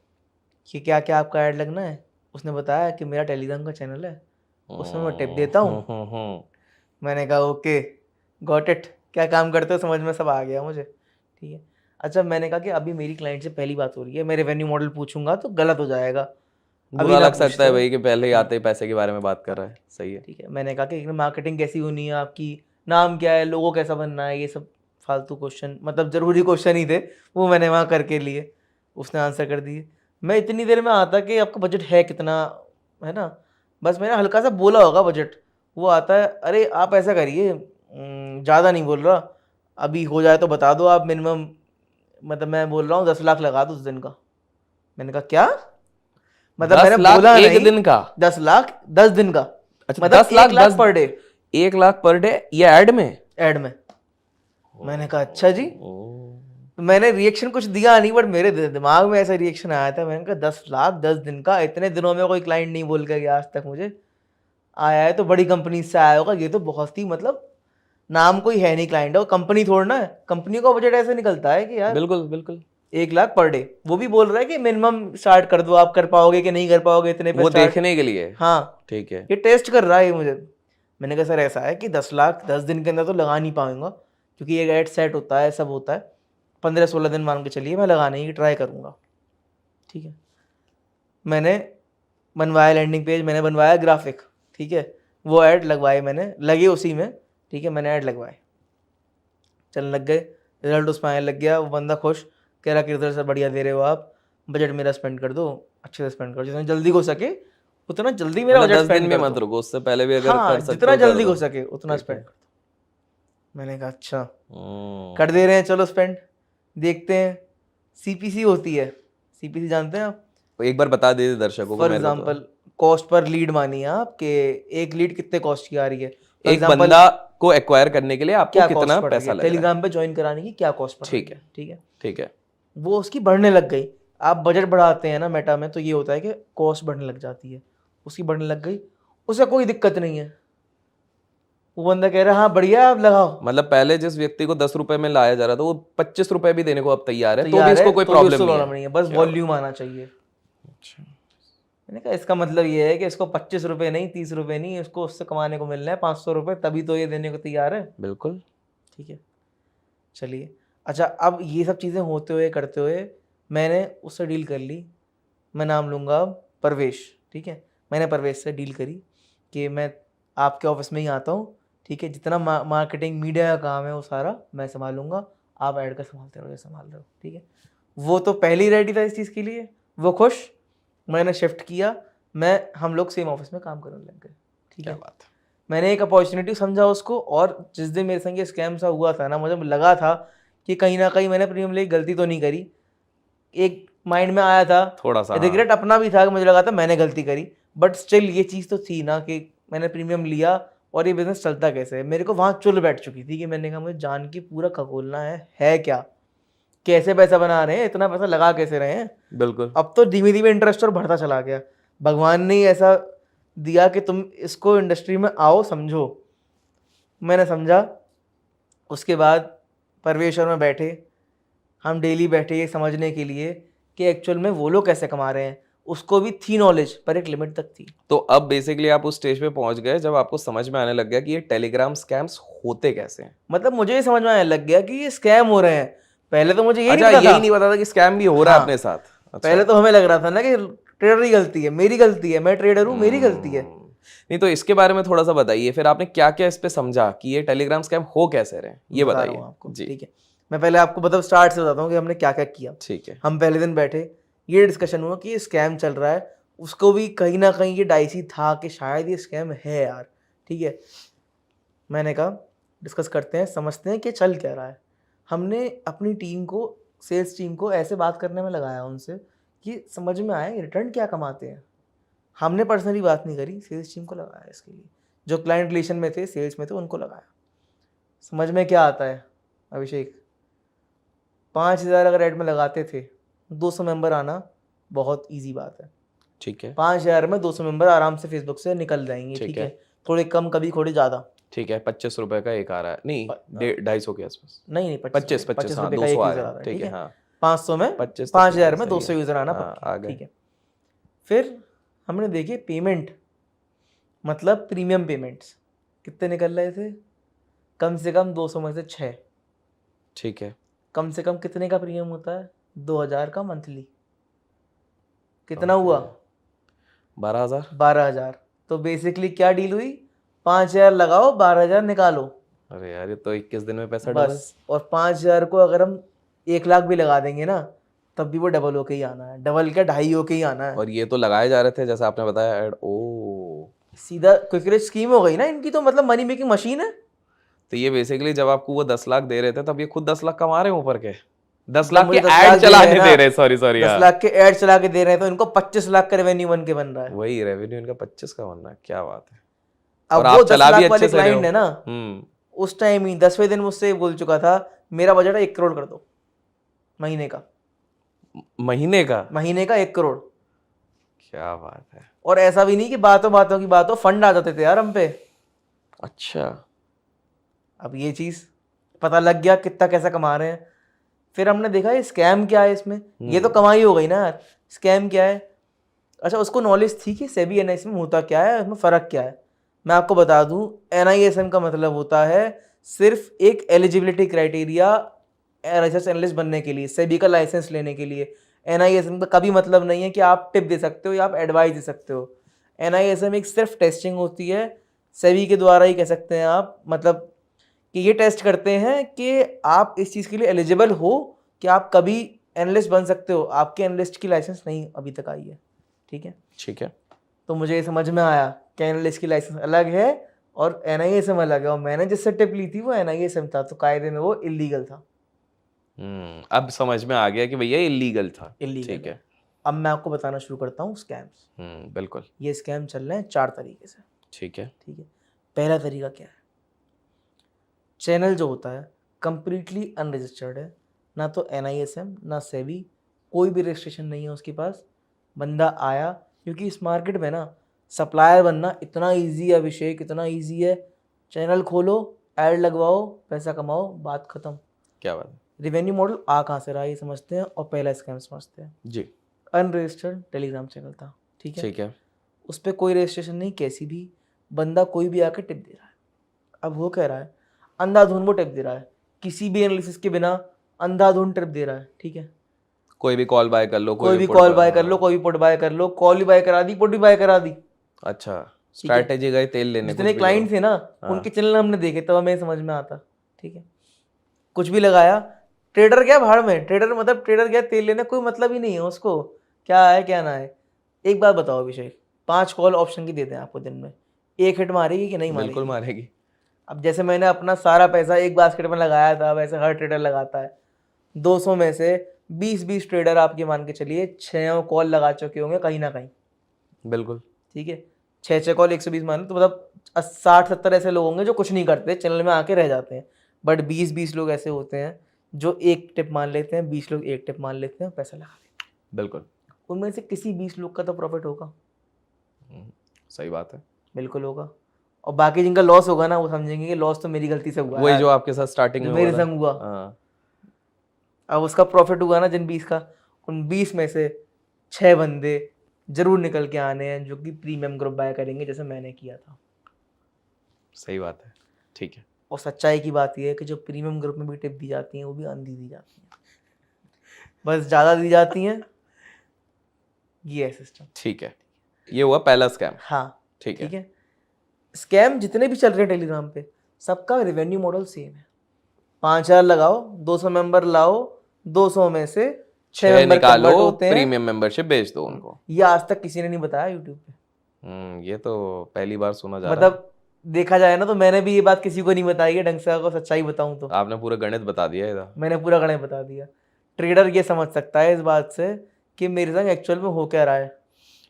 कि क्या क्या आपका ऐड लगना है। उसने बताया कि मेरा टेलीग्राम का चैनल है, उसमें मैं टिप देता हूँ। मैंने कहा ओके, गॉट इट, क्या काम करते हो समझ में सब आ गया मुझे। ठीक है, अच्छा मैंने कहा कि अभी मेरी क्लाइंट से पहली बात हो रही है, मैं रेवेन्यू मॉडल पूछूंगा तो गलत हो जाएगा, अभी बुरा ना लग सकता पूछते है हो। भाई कि पहले ही आते ही पैसे के बारे में बात कर रहा है। सही है। ठीक है, मैंने कहा कि मार्केटिंग कैसी होनी है आपकी, नाम क्या है, लोगो कैसा बनना है, ये सब फालतू क्वेश्चन, मतलब ज़रूरी क्वेश्चन ही थे, वो मैंने वहाँ करके लिए। उसने आंसर कर दिए। मैं इतनी देर में आता कि आपका बजट है कितना, है ना, बस मैंने हल्का सा बोला होगा बजट। वो आता है, अरे आप ऐसा करिए, ज़्यादा नहीं बोल रहा, अभी हो जाए तो बता दो आप मिनिमम, मतलब मैं बोल रहा हूँ 10 लाख लगा दो उस दिन का। मैंने कहा क्या, मतलब 10 मैंने लाख बोला एक नहीं, दिन का? 10 लाख 10 दिन का, अच्छा, मतलब 10 lakh 1 lakh 10 per day 1 lakh per day, ये ऐड में? ऐड में। मैंने कहा अच्छा जी। तो मैंने रिएक्शन कुछ दिया नहीं, बट मेरे दिमाग में ऐसा रिएक्शन आया था। मैंने कहा 10 लाख 10 दिन का, इतने दिनों में कोई क्लाइंट नहीं बोल के गया आज तक मुझे। आया है तो बड़ी कंपनी से आया होगा, ये तो बहुत ही, मतलब नाम कोई है नहीं क्लाइंट, और कंपनी थोड़ना है, कंपनी का बजट ऐसे निकलता है कि यार बिल्कुल बिल्कुल। 1 लाख पर डे। वो भी बोल रहा है कि मिनिमम स्टार्ट कर दो, आप कर पाओगे कि नहीं कर पाओगे इतने पे वो स्टार्ट। देखने के लिए। हाँ, ठीक है। ये टेस्ट कर रहा है ये मुझे। मैंने कहा सर ऐसा है कि 10 लाख 10 दिन के अंदर तो लगा नहीं पाऊंगा, क्योंकि ये एड सेट होता है, सब होता है। 15-16 दिन मान के चलिए, मैं लगाने की ट्राई करूँगा। ठीक है, मैंने बनवाया लैंडिंग पेज, मैंने बनवाया ग्राफिक। ठीक है, वो ऐड लगवाए मैंने, लगे उसी में। ठीक है, मैंने ऐड लगवाए, चलने लग गए, रिजल्ट उसमें आने लग गया। वो बंदा खुश, कह रहा कि रिजल्ट सर बढ़िया दे रहे हो आप, बजट मेरा स्पेंड कर दो, अच्छे से स्पेंड करो, जितना जल्दी हो सके उतना जल्दी मेरा मतलब बजट 10 दिन स्पेंड भी कर मत दो। रुको, उससे पहले भी अगर हाँ, कर सकते जितना हो कर जल्दी दो। हो सके उतना ठीक स्पेंड है। कर दो। मैंने कहा अच्छा, कर दे रहे हैं, चलो स्पेंड, देखते हैं। सीपीसी होती है, सीपीसी जानते हैं आप? एक बार बता दीजिए दर्शकों को, फॉर मेरे को तो। एग्जाम्पल, कॉस्ट पर लीड मानिए आप, कि एक लीड कितने कॉस्ट की आ रही है। फॉर एक एग्जाम्पल, बंदा को एक्वायर करने के लिए आपको क्या कितना कॉस्ट पड़ रही पैसा है, लग रहा है? टेलीग्राम पे ज्वाइन कराने की क्या कॉस्ट पड़ रही ठीक है। है। ठीक है, ठीक है। वो उसकी बढ़ने लग गई। आप बजट बढ़ाते हैं ना मेटा में, तो ये होता है कि कॉस्ट बढ़ने लग जाती है। उसकी बढ़ने लग गई, उसे कोई दिक्कत नहीं है। वो बंदा कह रहा है हाँ बढ़िया है, आप लगाओ। मतलब पहले जिस व्यक्ति को 10 रुपए में लाया जा रहा था, वो 25 रुपए भी देने को अब तैयार है, तो भी तैयार है, उसको कोई तो भी प्रॉब्लम उससे नहीं प्रॉब्लम नहीं है, बस क्या बात। वॉल्यूम आना चाहिए। अच्छा। मैंने कहा इसका मतलब ये है कि इसको 25 रुपये नहीं, 30 रुपये नहीं, इसको उससे कमाने को मिल रहे हैं 500 रुपये, तभी तो ये देने को तैयार है। बिल्कुल। ठीक है, चलिए। अच्छा, अब ये सब चीज़ें होते हुए करते हुए मैंने उससे डील कर ली। मैं नाम लूँगा अब परवेश। ठीक है, मैंने परवेश से डील करी कि मैं आपके ऑफिस में ही आता हूँ। ठीक है, जितना मार्केटिंग मीडिया का काम है वो सारा मैं संभालूंगा, आप ऐड का संभालते रहो जैसे संभाल रहे हो। ठीक है, वो तो पहले ही रेडी था इस चीज़ के लिए, वो खुश। मैंने शिफ्ट किया, हम लोग सेम ऑफिस में काम करने लग गए। ठीक क्या है, बात है। मैंने एक अपॉर्चुनिटी समझा उसको, और जिस दिन मेरे संग ये स्कैम सा हुआ था ना, मुझे लगा था कि कहीं ना कहीं मैंने प्रीमियम लेके गलती तो नहीं करी। एक माइंड में आया था, थोड़ा सा, हाँ। रिग्रेट अपना भी था कि मुझे लगा था मैंने गलती करी, बट स्टिल ये चीज़ तो थी ना कि मैंने प्रीमियम लिया और ये बिजनेस चलता कैसे है। मेरे को वहाँ चुल बैठ चुकी थी कि मैंने कहा मुझे जान की पूरा खगोलना है क्या, कैसे पैसा बना रहे हैं, इतना पैसा लगा कैसे रहे हैं। बिल्कुल। अब तो धीमे धीमे इंटरेस्ट और बढ़ता चला गया। भगवान ने ही ऐसा दिया कि तुम इसको इंडस्ट्री में आओ, समझो। मैंने समझा। उसके बाद परवेश और मैं बैठे, हम डेली बैठे ये समझने के लिए कि एक्चुअल में वो लोग कैसे कमा रहे हैं। उसको भी थी नॉलेज, पर एक लिमिट तक थी। तो अब बेसिकली आप उस स्टेज पे पहुंच गए जब आपको समझ में आने लग गया कि ये टेलीग्राम स्कैम्स होते कैसे हैं। मतलब मुझे ये समझ में आने लग गया कि ये स्कैम हो रहे हैं। पहले तो मुझे यही अच्छा, नहीं पता यही था। नहीं पता था कि स्कैम भी हो रहा है हाँ, अपने साथ। अच्छा। पहले तो हमें लग रहा था ना कि ट्रेडर की गलती है, मेरी गलती है, मैं ट्रेडर हूँ, मेरी गलती है। नहीं, तो इसके बारे में थोड़ा सा बताइए, फिर आपने क्या क्या इस पे समझा कि ये टेलीग्राम स्कैम हो कैसे रहे, ये बता रहा बताइए हूँ आपको। जी। ठीक है, मैं पहले आपको मतलब स्टार्ट से बताता हूँ कि हमने क्या क्या किया। ठीक है। हम पहले दिन बैठे, ये डिस्कशन हुआ कि ये स्कैम चल रहा है। उसको भी कहीं ना कहीं ये डाइसी था कि शायद ये स्कैम है यार, ठीक है। मैंने कहा डिस्कस करते हैं, समझते हैं कि चल क्या रहा है। हमने अपनी टीम को, सेल्स टीम को ऐसे बात करने में लगाया उनसे कि समझ में आए रिटर्न क्या कमाते हैं। हमने पर्सनली बात नहीं करी, सेल्स टीम को लगाया इसके लिए, जो क्लाइंट रिलेशन में थे, सेल्स में थे, उनको लगाया। समझ में क्या आता है अभिषेक, 5,000 अगर ऐड में लगाते थे, 200 मेंबर आना बहुत ईजी बात है। ठीक है 5,000 में 200 मेंबर आराम से फेसबुक से निकल जाएंगे, ठीक ठीक है। है। थोड़े कम, कभी थोड़े ज़्यादा। ठीक है 25 रुपए का एक आ रहा है, नहीं प- 250 के आसपास। नहीं नहीं, 25 25 हाँ रुपये का 200 एक आ यूज़र रहे आ हैं, रहा है, ठीक ठीक है है। हाँ 500 में 25 तो ठीक 5,000 है में सही 200 है। यूज़र आना हाँ पक्के आ हैं, गए। ठीक है। फिर हमने देखे पेमेंट, मतलब प्रीमियम पेमेंट्स कितने निकल रहे थे, कम से कम 200 में से 6। ठीक है कम से कम कितने का प्रीमियम होता है, 2,000 का मंथली। कितना हुआ, 12,000। 12,000। तो बेसिकली क्या डील हुई, 5,000 लगाओ, 12,000 निकालो, अरे यार ये तो 21 दिन में पैसा डबल। बस। और 5,000 को अगर हम 1 लाख भी लगा देंगे ना, तब भी वो डबल होके ही आना है, डबल क्या 2.5 होके ही आना है। और ये तो लगाए जा रहे थे जैसे आपने बताया ऐड। ओ सीधा क्विक रिच स्कीम हो गई ना इनकी, तो मतलब मनी मेकिंग मशीन है। तो ये बेसिकली जब आपको वो 10 लाख दे रहे थे तब ये खुद 10 लाख कमा रहे हैं ऊपर के, 10 जब लाख के मुझे 10 ऐड लाख दे रहे हैं चलाने ना, दे रहे हैं, सॉरी सॉरी 10 हाँ लाख के ऐड चला के दे रहे हैं, तो इनको 25 लाख का रेवेन्यू बन के बन रहा है। वही रेवेन्यू इनका 25 का बनना है, क्या बात है। अब और वो आप 10 चला भी लाख वाले अच्छे से रहे हो। क्लाइंट है ना, उस टाइम ही 10वें दिन मुझसे बोल चुका था मेरा बजट है 1 करोड़ कर दो महीने का, महीने का। महीने का 1 करोड़। क्या बात है। और ऐसा भी नहीं कि बातों बातों की बातों फंड आ जाते थे यार हम पे। अच्छा अब ये चीज पता लग गया कितना कैसा कमा रहे हैं। फिर हमने देखा ये स्कैम क्या है इसमें, ये तो कमाई हो गई ना यार, स्कैम क्या है। अच्छा, उसको नॉलेज थी कि सेबी एनआईएसएम में होता क्या है, उसमें फ़र्क क्या है। मैं आपको बता दूं, एनआईएसएम का मतलब होता है सिर्फ एक एलिजिबिलिटी क्राइटेरिया रिसर्च एनालिस्ट बनने के लिए, सेबी का लाइसेंस लेने के लिए। एनआईएसएम का कभी मतलब नहीं है कि आप टिप दे सकते हो या आप एडवाइस दे सकते हो। एनआईएसएम एक सिर्फ टेस्टिंग होती है, सेबी के द्वारा ही कह सकते हैं आप, मतलब कि ये टेस्ट करते हैं कि आप इस चीज़ के लिए एलिजिबल हो, कि आप कभी एनालिस्ट बन सकते हो। आपके एनालिस्ट की लाइसेंस नहीं अभी तक आई है, ठीक है। ठीक है। तो मुझे ये समझ में आया कि एनालिस्ट की लाइसेंस अलग है और एनआईएसएम अलग है, और मैंने जिससे टिप ली थी वो एनआईएसएम था, तो कायदे में वो इलीगल था। अब समझ में आ गया कि भैया इलीगल था। इलीगल ठीक है। अब मैं आपको बताना शुरू करता हूँ स्कैम्स। बिल्कुल। ये स्कैम चल रहे हैं 4 तरीके से, ठीक है। ठीक है। पहला तरीका क्या है, चैनल जो होता है कंप्लीटली अनरजिस्टर्ड है, ना तो एनआईएसएम ना सेबी, कोई भी रजिस्ट्रेशन नहीं है उसके पास। बंदा आया, क्योंकि इस मार्केट में ना सप्लायर बनना इतना इजी है अभिषेक, इतना इजी है। चैनल खोलो, ऐड लगवाओ, पैसा कमाओ, बात खत्म। क्या बात है। रिवेन्यू मॉडल आ कहाँ से रहा है ये समझते हैं, और पहला स्कैम समझते हैं। जी अनरजिस्टर्ड टेलीग्राम चैनल था, ठीक है। ठीक है। उस पर कोई रजिस्ट्रेशन नहीं, कैसी भी बंदा कोई भी आकर टिप दे रहा है। अब वो कह रहा है अंधाधुन वो टिप दे रहा है, किसी भी एनालिसिस के बिना अंधाधुन टिप दे रहा है, ठीक है। कोई भी कॉल बाय कर लो, कोई भी put कॉल buy- बाय कर लो, हाँ। कोई भी पुट बाय कर लो, कॉल भी बाय करा दी, पुट भी बाय करा दी। अच्छा ठीक है। स्ट्रैटेजी गए तेल लेने, जितने कुछ भी क्लाइंट करो। थे ना, हाँ। उनके चैनल हमने देखे, तब हमें समझ में आता, ठीक है। कुछ भी लगाया, ट्रेडर क्या भाड़ में, ट्रेडर मतलब ट्रेडर क्या, तेल लेना कोई मतलब ही नहीं है उसको, क्या है क्या ना है। एक बात बताओ अभिषेक, 5 कॉल ऑप्शन की देते हैं आपको दिन में, एक हिट मारेगी कि नहीं बिल्कुल मारेगी। मारेगी। अब जैसे मैंने अपना सारा पैसा एक बास्केट में लगाया था, वैसे हर ट्रेडर लगाता है। 200 में से 20-20 ट्रेडर आपके मान के चलिए 6 कॉल लगा चुके होंगे कहीं ना कहीं, बिल्कुल। ठीक है। 6 कॉल 120 मान लो, तो मतलब 60-70 ऐसे लोग होंगे जो कुछ नहीं करते, चैनल में आके रह जाते हैं। बट 20-20 लोग ऐसे होते हैं जो एक टिप मान लेते हैं, 20 लोग एक टिप मान लेते हैं, पैसा लगा लेते हैं। बिल्कुल। उनमें से किसी 20 लोग का तो प्रॉफिट होगा, सही बात है। बिल्कुल होगा। और बाकी जिनका लॉस होगा ना, वो समझेंगे कि लॉस तो मेरी गलती से हुआ वही यार, जो आपके साथ स्टार्टिंग जो में हुआ मेरे था। संग हुआ। हाँ। अब उसका प्रॉफिट हुआ ना जिन 20 का, उन 20 में से 6 बंदे जरूर निकल के आने हैं जो कि प्रीमियम ग्रुप बाय करेंगे, जैसे मैंने किया था। सही बात है। ठीक है। और सच्चाई की बात यह है कि जो प्रीमियम ग्रुप में भी टिप दी जाती हैं वो भी अंधी दी जाती हैं, बस ज़्यादा दी जाती हैं, ये है सिस्टम। ठीक है, ये हुआ पहला स्कैम। हाँ ठीक है। ठीक है। स्कैम जितने भी चल रहे हैं टेलीग्राम पे, सबका रेवेन्यू मॉडल सेम है। 5,000 लगाओ, 200 मेंबर लाओ, 200 में से 6 6 मेंबर निकालो, कन्वर्ट होते हैं। प्रीमियम मेंबरशिप बेच दो उनको। ये आज तक किसी ने नहीं बताया यूट्यूब पे। ये तो पहली बार सुना जा रहा है। मतलब देखा जाए ना तो मैंने भी ये बात किसी को नहीं बताई है ढंग से, अगर सच्चाई बताऊं तो। आपने पूरा गणित बता दिया इधर। मैंने पूरा गणित बता दिया। ट्रेडर ये समझ सकता है इस बात से कि मेरे संग एक्चुअल में हो क्या रहा है।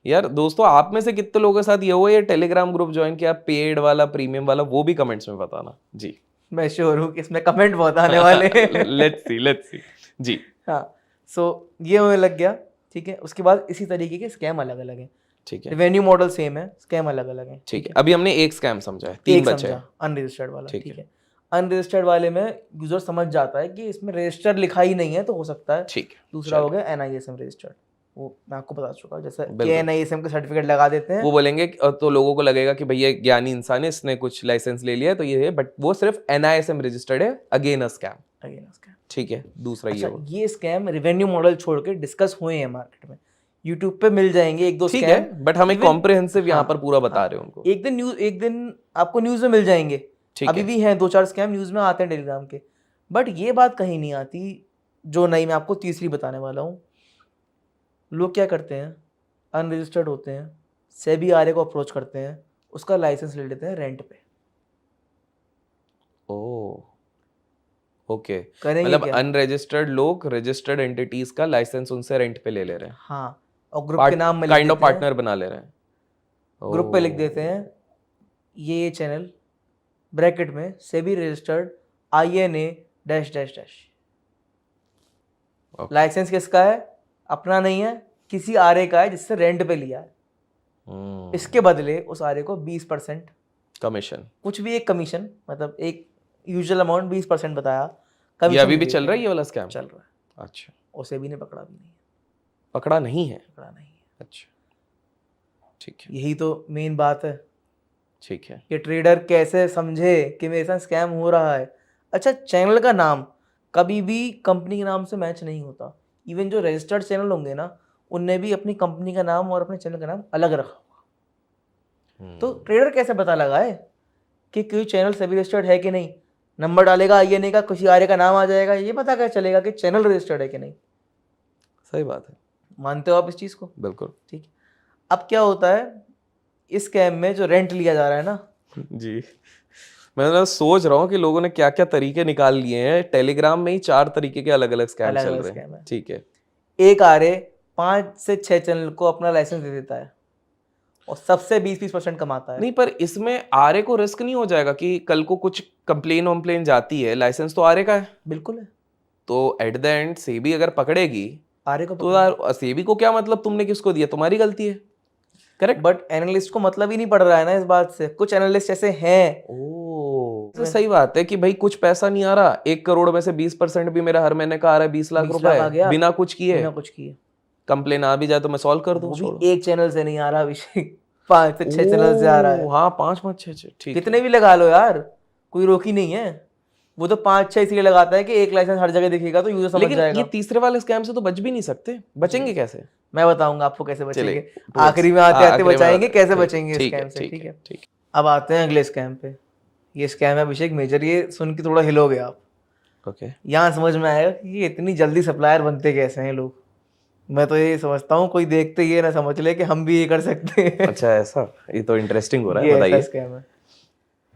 यार दोस्तों, आप में से कितने लोगों के साथ ये हुआ ये टेलीग्राम ग्रुप ज्वाइन किया, पेड वाला प्रीमियम वाला, वो भी कमेंट्स में बताना जी। मैं श्योर हूँ कि इसमें कमेंट बहुत आने वाले हैं। लेट्स सी जी। हाँ, सो ये होने लग गया। ठीक है, उसके बाद इसी तरीके के स्कैम अलग अलग हैं। ठीक है रेवेन्यू मॉडल सेम है, स्कैम अलग अलग हैं। ठीक है, अभी हमने एक स्कैम समझा है, 3 एक बचे समझा हैं। अनरजिस्टर्ड वाला। ठीक ठीक है है, अनरजिस्टर्ड वाले में यूजर समझ जाता है कि इसमें रजिस्टर लिखा ही नहीं है तो हो सकता है। ठीक है, दूसरा हो गया NISM रजिस्टर्ड, वो मैं आपको बता चुका हूँ, जैसे कि बिल्कुल। NISM का सर्टिफिकेट लगा देते हैं। वो बोलेंगे तो लोगों को लगेगा कि भैया एक ज्ञानी इंसान है, इसने कुछ लाइसेंस ले लिया है तो ये है, बट वो सिर्फ NISM रजिस्टर्ड है, again a scam. Again scam. ठीक है, दूसरा ये अच्छा, हुआ। ये स्कैम रेवेन्यू मॉडल छोड़ के डिस्कस हुए हैं मार्केट में, यूट्यूब पे मिल जाएंगे एक दो ठीक है, स्कैम। बट हम एक Even- कॉम्प्रिहेंसिव यहाँ हाँ, पर पूरा बता हाँ, रहे हैं उनको। एक दिन आपको न्यूज में मिल जाएंगे। ठीक अभी है। भी हैं 2-4 स्कैम न्यूज में आते हैं टेलीग्राम के, बट ये बात कहीं नहीं आती जो नहीं मैं आपको तीसरी बताने वाला हूँ। लोग क्या करते हैं, अनरजिस्टर्ड होते हैं, सेबी आरए को अप्रोच करते हैं, उसका लाइसेंस ले लेते हैं रेंट पे। ओह, ओके। करेंगे मतलब क्या? अनरजिस्टर्ड लोग रजिस्टर्ड एंटिटीज का लाइसेंस उनसे रेंट पे ले ले रहे हैं। हाँ, और ग्रुप के नाम में लिख काइंड ऑफ देते हैं, पार्टनर बना ले रहे हैं। ग्रुप पे लिख ओह, देते हैं ये चैनल ब्रैकेट में SEBI registered INA dash dash dash. Okay. Licence किसका है? अपना नहीं है, किसी आरए का है जिससे रेंट पे लिया है। इसके बदले उस आरए को 20% कमीशन। कुछ भी एक कमीशन, मतलब एक यूजुअल अमाउंट 20% बताया, ये कमीशन अभी भी भी देते चल रहा है हैं। ये वाला स्कैम? चल रहा है, अच्छा, और सेबी ने पकड़ा भी नहीं है। पकड़ा नहीं है? पकड़ा नहीं है। अच्छा, ठीक है यही तो मेन बात है ठीक है। कि ट्रेडर कैसे समझे कि मेरे साथ स्कैम हो रहा है। अच्छा, चैनल का नाम कभी भी कंपनी के नाम से मैच नहीं होता। इवन जो रजिस्टर्ड चैनल होंगे ना, उनने भी अपनी कंपनी का नाम और अपने चैनल का नाम अलग रखा होगा। तो ट्रेडर कैसे पता लगाए कि कोई चैनल सेबी रजिस्टर्ड है कि नहीं? नंबर डालेगा INA का, किसी आरए का नाम आ जाएगा, ये पता कैसे चलेगा कि चैनल रजिस्टर्ड है कि नहीं? सही बात है, मानते हो आप इस चीज़ को? बिल्कुल। ठीक। अब क्या होता है इस स्कैम में, जो रेंट लिया जा रहा है ना, जी, मैं ना सोच रहा हूँ कि लोगों ने क्या क्या तरीके निकाल लिए हैं। टेलीग्राम में ही 4 तरीके के अलग अलग स्कैम अलग चल अलग रहे स्कैम हैं। है। ठीक है। एक आरए 5 से 6 चैनल को अपना लाइसेंस दे देता है और सबसे 20% कमाता है। नहीं, पर इसमें आरए को रिस्क नहीं हो जाएगा कि कल को कुछ कंप्लेन वम्प्लेन जाती है, लाइसेंस तो आरए का है, बिल्कुल है, तो एट द एंड सेबी अगर पकड़ेगी आरए को तो यार सेबी को क्या मतलब, तुमने किसको दिया, तुम्हारी गलती है। करेक्ट। बट एनालिस्ट को मतलब ही नहीं पड़ रहा है ना इस बात से। कुछ एनालिस्ट ऐसे हैं। ओ, तो सही बात है कि भाई कुछ पैसा नहीं आ रहा, 1 करोड़ में से 20% भी मेरा हर महीने का आ रहा है, 20 लाख 20 लाख आ रुपए गया बिना कुछ किए। बिना कुछ किए। कंप्लेन आ भी जाए तो मैं सॉल्व कर दूं, वो छोड़ो। भी एक चैनल से नहीं आ रहा अभिषेक, 5 से 6 चैनल से आ रहा है। हाँ, 5 5 6 6, ठीक है। कितने भी लगा लो यार, कोई रोक ही नहीं है। वो तो 5-6 इसलिए लगाता है कि एक लाइसेंस हर जगह दिखेगा तो यूजर समझ लेकिन जाएगा। ये तीसरे वाले स्कैम से तो बच भी नहीं सकते, बचेंगे कैसे? मैं बताऊंगा आपको कैसे चले बचेंगे, आखिरी में आते आते बचाएंगे कैसे बचेंगे ठीक है स्कैम से। ठीक ठीक है है, ठीक अब आते हैं अगले स्कैम पे। ये स्कैम है अभिषेक मेजर, ये सुन के थोड़ा हिलोगे आप। है। ओके। यहाँ समझ में आएगा कि ये इतनी जल्दी सप्लायर बनते कैसे हैं लोग। मैं तो ये समझता हूँ कोई देखते ये ना समझ ले कि हम भी ये कर सकते हैं। अच्छा, ऐसा? ये तो इंटरेस्टिंग हो रहा है, ये ऐसा बताइए। स्कैम है।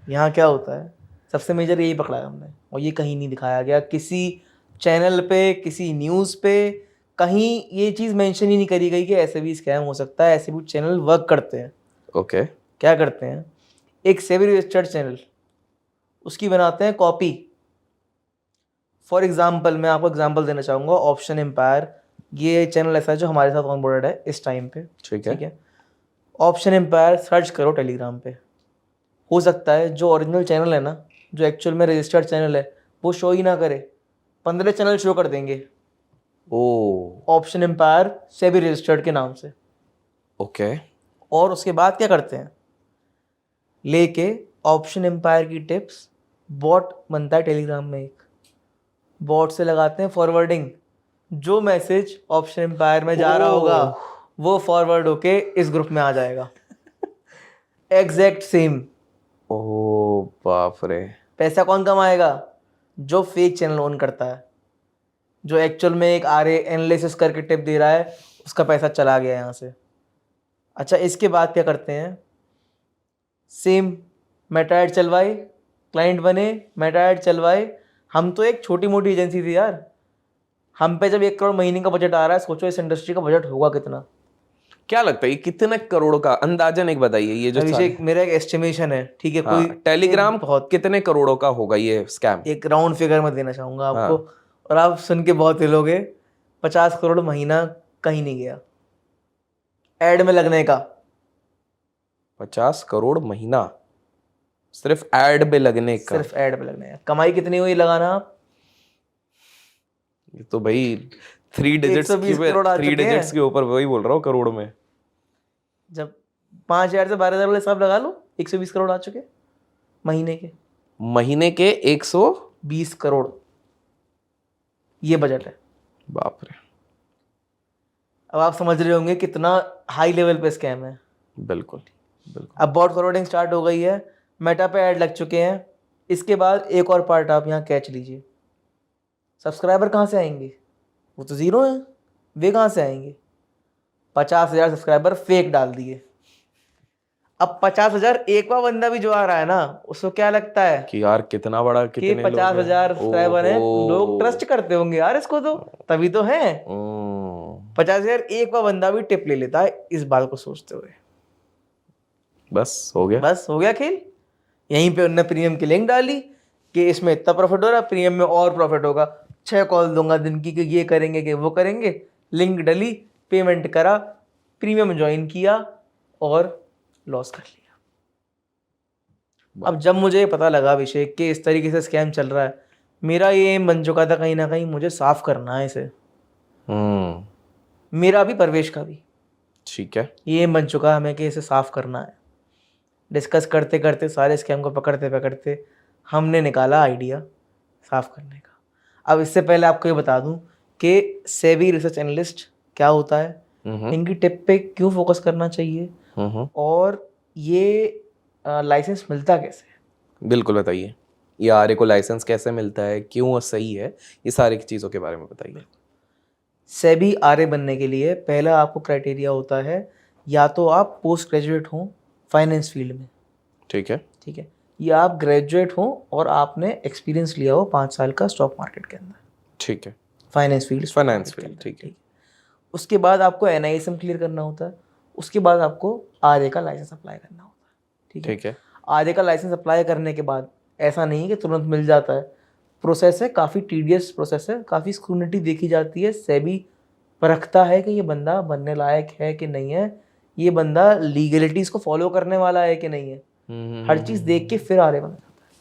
यहाँ क्या होता है, सबसे मेजर यही पकड़ा हमने, और ये कहीं नहीं दिखाया गया किसी चैनल पे, किसी न्यूज़ पे, कहीं ये चीज़ मेंशन ही नहीं करी गई कि ऐसे भी स्कैम हो सकता है, ऐसे भी चैनल वर्क करते हैं। ओके। क्या करते हैं, एक सेबी रजिस्टर्ड चैनल, उसकी बनाते हैं कॉपी। फॉर एग्जाम्पल मैं आपको एग्जाम्पल देना चाहूँगा, ऑप्शन एम्पायर, ये चैनल ऐसा है जो हमारे साथ ऑनबोर्डेड है इस टाइम पे। ठीक ठीक है, ऑप्शन एम्पायर सर्च करो टेलीग्राम पे। हो सकता है जो ओरिजिनल चैनल है ना, जो एक्चुअल में रजिस्टर्ड चैनल है, वो शो ही ना करे, 15 चैनल शो कर देंगे ओ, ऑप्शन एम्पायर सेबी रजिस्टर्ड के नाम से। ओके। और उसके बाद क्या करते हैं, लेके ऑप्शन एम्पायर की टिप्स, बॉट बनता है टेलीग्राम में, एक बॉट से लगाते हैं फॉरवर्डिंग। जो मैसेज ऑप्शन एम्पायर में जा रहा होगा वो फॉरवर्ड होके इस ग्रुप में आ जाएगा, एग्जैक्ट सेम। ओ बाप रे। पैसा कौन कमाएगा? जो फेक चैनल ओन करता है। जो एक्चुअल में एक आरए एनालिसिस करके टिप दे रहा है, उसका पैसा चला गया यहाँ से। अच्छा, इसके बाद क्या करते हैं, सेम मेटा ऐड चलवाए, क्लाइंट बने, मेटा ऐड चलवाए। हम तो एक छोटी मोटी एजेंसी थी यार, हम पे जब 1 करोड़ महीने का बजट आ रहा है, सोचो इस इंडस्ट्री का बजट होगा कितना। क्या लगता है ये कितने करोड़ का अंदाजन एक बताइए, ये जो अभिषेक मेरा एक एस्टिमेशन है, ठीक है, कोई टेलीग्राम बहुत कितने करोड़ों का होगा ये स्कैम? एक राउंड फिगर में देना चाहूंगा आपको, हाँ। और आप सुन के बहुत हिलोगे। 50 करोड़ महीना कहीं नहीं गया ऐड में लगने का। 50 करोड़ महीना सिर्फ ऐड पे लगने का? सिर्फ ऐड पे लगने का। कमाई कितनी हुई लगाना आप? ये तो भाई 3 डिजिट्स 120 करोड़ आ 3 चुके डिजिट्स हैं। के ऊपर, वही बोल रहा हूँ, करोड़ में। जब 5,000 से 12,000 वाले हिसाब लगा लो, 120 करोड़ आ चुके महीने के। महीने के 20 करोड़ ये बजट है। बाप रे। अब आप समझ रहे होंगे कितना हाई लेवल पे स्कैम है। बिल्कुल बिल्कुल। अब बॉट फॉरवर्डिंग स्टार्ट हो गई है, मेटा पे ऐड लग चुके हैं। इसके बाद एक और पार्ट आप यहाँ कैच लीजिए, सब्सक्राइबर कहाँ से आएंगे? वो तो जीरो है, वे कहाँ से आएंगे? 50,000 सब्सक्राइबर फेक डाल दिए। अब 50,000 एक बार बंदा भी जो आ रहा है ना, उसको क्या लगता है कि यार कितना बड़ा, कि कितने लोग 50,000 सब्सक्राइबर हैं, लोग ट्रस्ट करते होंगे यार इसको, तो तभी तो है। 50,000 एक बार बंदा भी टिप ले लेता है इस बात को सोचते हुए। बस हो गया, बस हो गया खेल। यहीं पे उनने प्रीमियम की लिंक डाली कि इसमें इतना प्रॉफिट हो रहा है, प्रीमियम में और प्रॉफिट होगा, 6 कॉल दूंगा दिन की कि ये करेंगे कि वो करेंगे। लिंक डली, पेमेंट करा, प्रीमियम ज्वाइन किया और लॉस कर लिया। अब जब मुझे पता लगा अभिषेक कि इस तरीके से स्कैम चल रहा है, मेरा ये एम बन चुका था कहीं ना कहीं मुझे साफ करना है इसे। मेरा भी, परवेश का भी। ठीक है। ये एम बन चुका है हमें कि इसे साफ करना है। डिस्कस करते करते, सारे स्कैम को पकड़ते पकड़ते हमने निकाला आइडिया साफ करने का। अब इससे पहले आपको ये बता दूं कि सेबी रिसर्च एनालिस्ट क्या होता है, इनकी टिप पे क्यों फोकस करना चाहिए, और ये लाइसेंस मिलता कैसे है। बिल्कुल बताइए, ये आरए को लाइसेंस कैसे मिलता है, क्यों सही है, ये सारी चीज़ों के बारे में बताइए। सेबी आरए बनने के लिए पहला आपको क्राइटेरिया होता है, या तो आप पोस्ट ग्रेजुएट हों फाइनेंस फील्ड में, ठीक है, ठीक है, या आप ग्रेजुएट हों और आपने एक्सपीरियंस लिया हो 5 साल का स्टॉक मार्केट के अंदर, ठीक है, फाइनेंस फील्ड, ठीक है। उसके बाद आपको एनआईएसएम क्लियर करना होता है। उसके बाद आपको आरए का लाइसेंस अप्लाई करना होता है, ठीक है। आरए का लाइसेंस अप्लाई करने के बाद ऐसा नहीं कि तुरंत मिल जाता है, प्रोसेस है, काफ़ी टीडियस प्रोसेस है, काफ़ी स्क्रूनिटी देखी जाती है। सेबी परखता है कि ये बंदा बनने लायक है कि नहीं है, ये बंदा लीगलिटीज़ को फॉलो करने वाला है कि नहीं है। हर चीज़ देख के फिर आरए बना जाता है।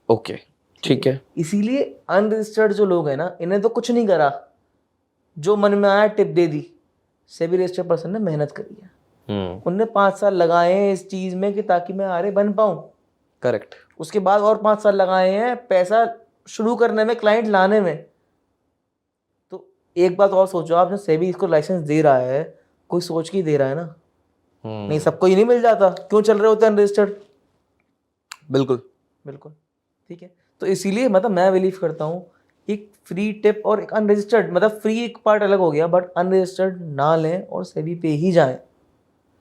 ओके, ठीक है। इसीलिए अनरजिस्टर्ड जो लोग हैं ना, इन्हें तो कुछ नहीं करा, जो मन में आया टिप दे दी। सेबी रजिस्टर्ड पर्सन ने मेहनत करी है, उनने 5 साल लगाए हैं इस चीज़ में कि ताकि मैं आरए बन पाऊँ। करेक्ट। उसके बाद और 5 साल लगाए हैं पैसा शुरू करने में, क्लाइंट लाने में। तो एक बात और सोचो आप, जो सेबी इसको लाइसेंस दे रहा है, कोई सोच के ही दे रहा है ना, नहीं सबको ही नहीं मिल जाता, क्यों चल रहे होते हैं अनरजिस्टर्ड। बिल्कुल बिल्कुल, ठीक है। तो इसीलिए मतलब मैं बिलीव करता हूँ एक फ्री टिप और एक अनरजिस्टर्ड, मतलब फ्री एक पार्ट अलग हो गया, बट अनरजिस्टर्ड ना लें और सेबी पे ही जाएं,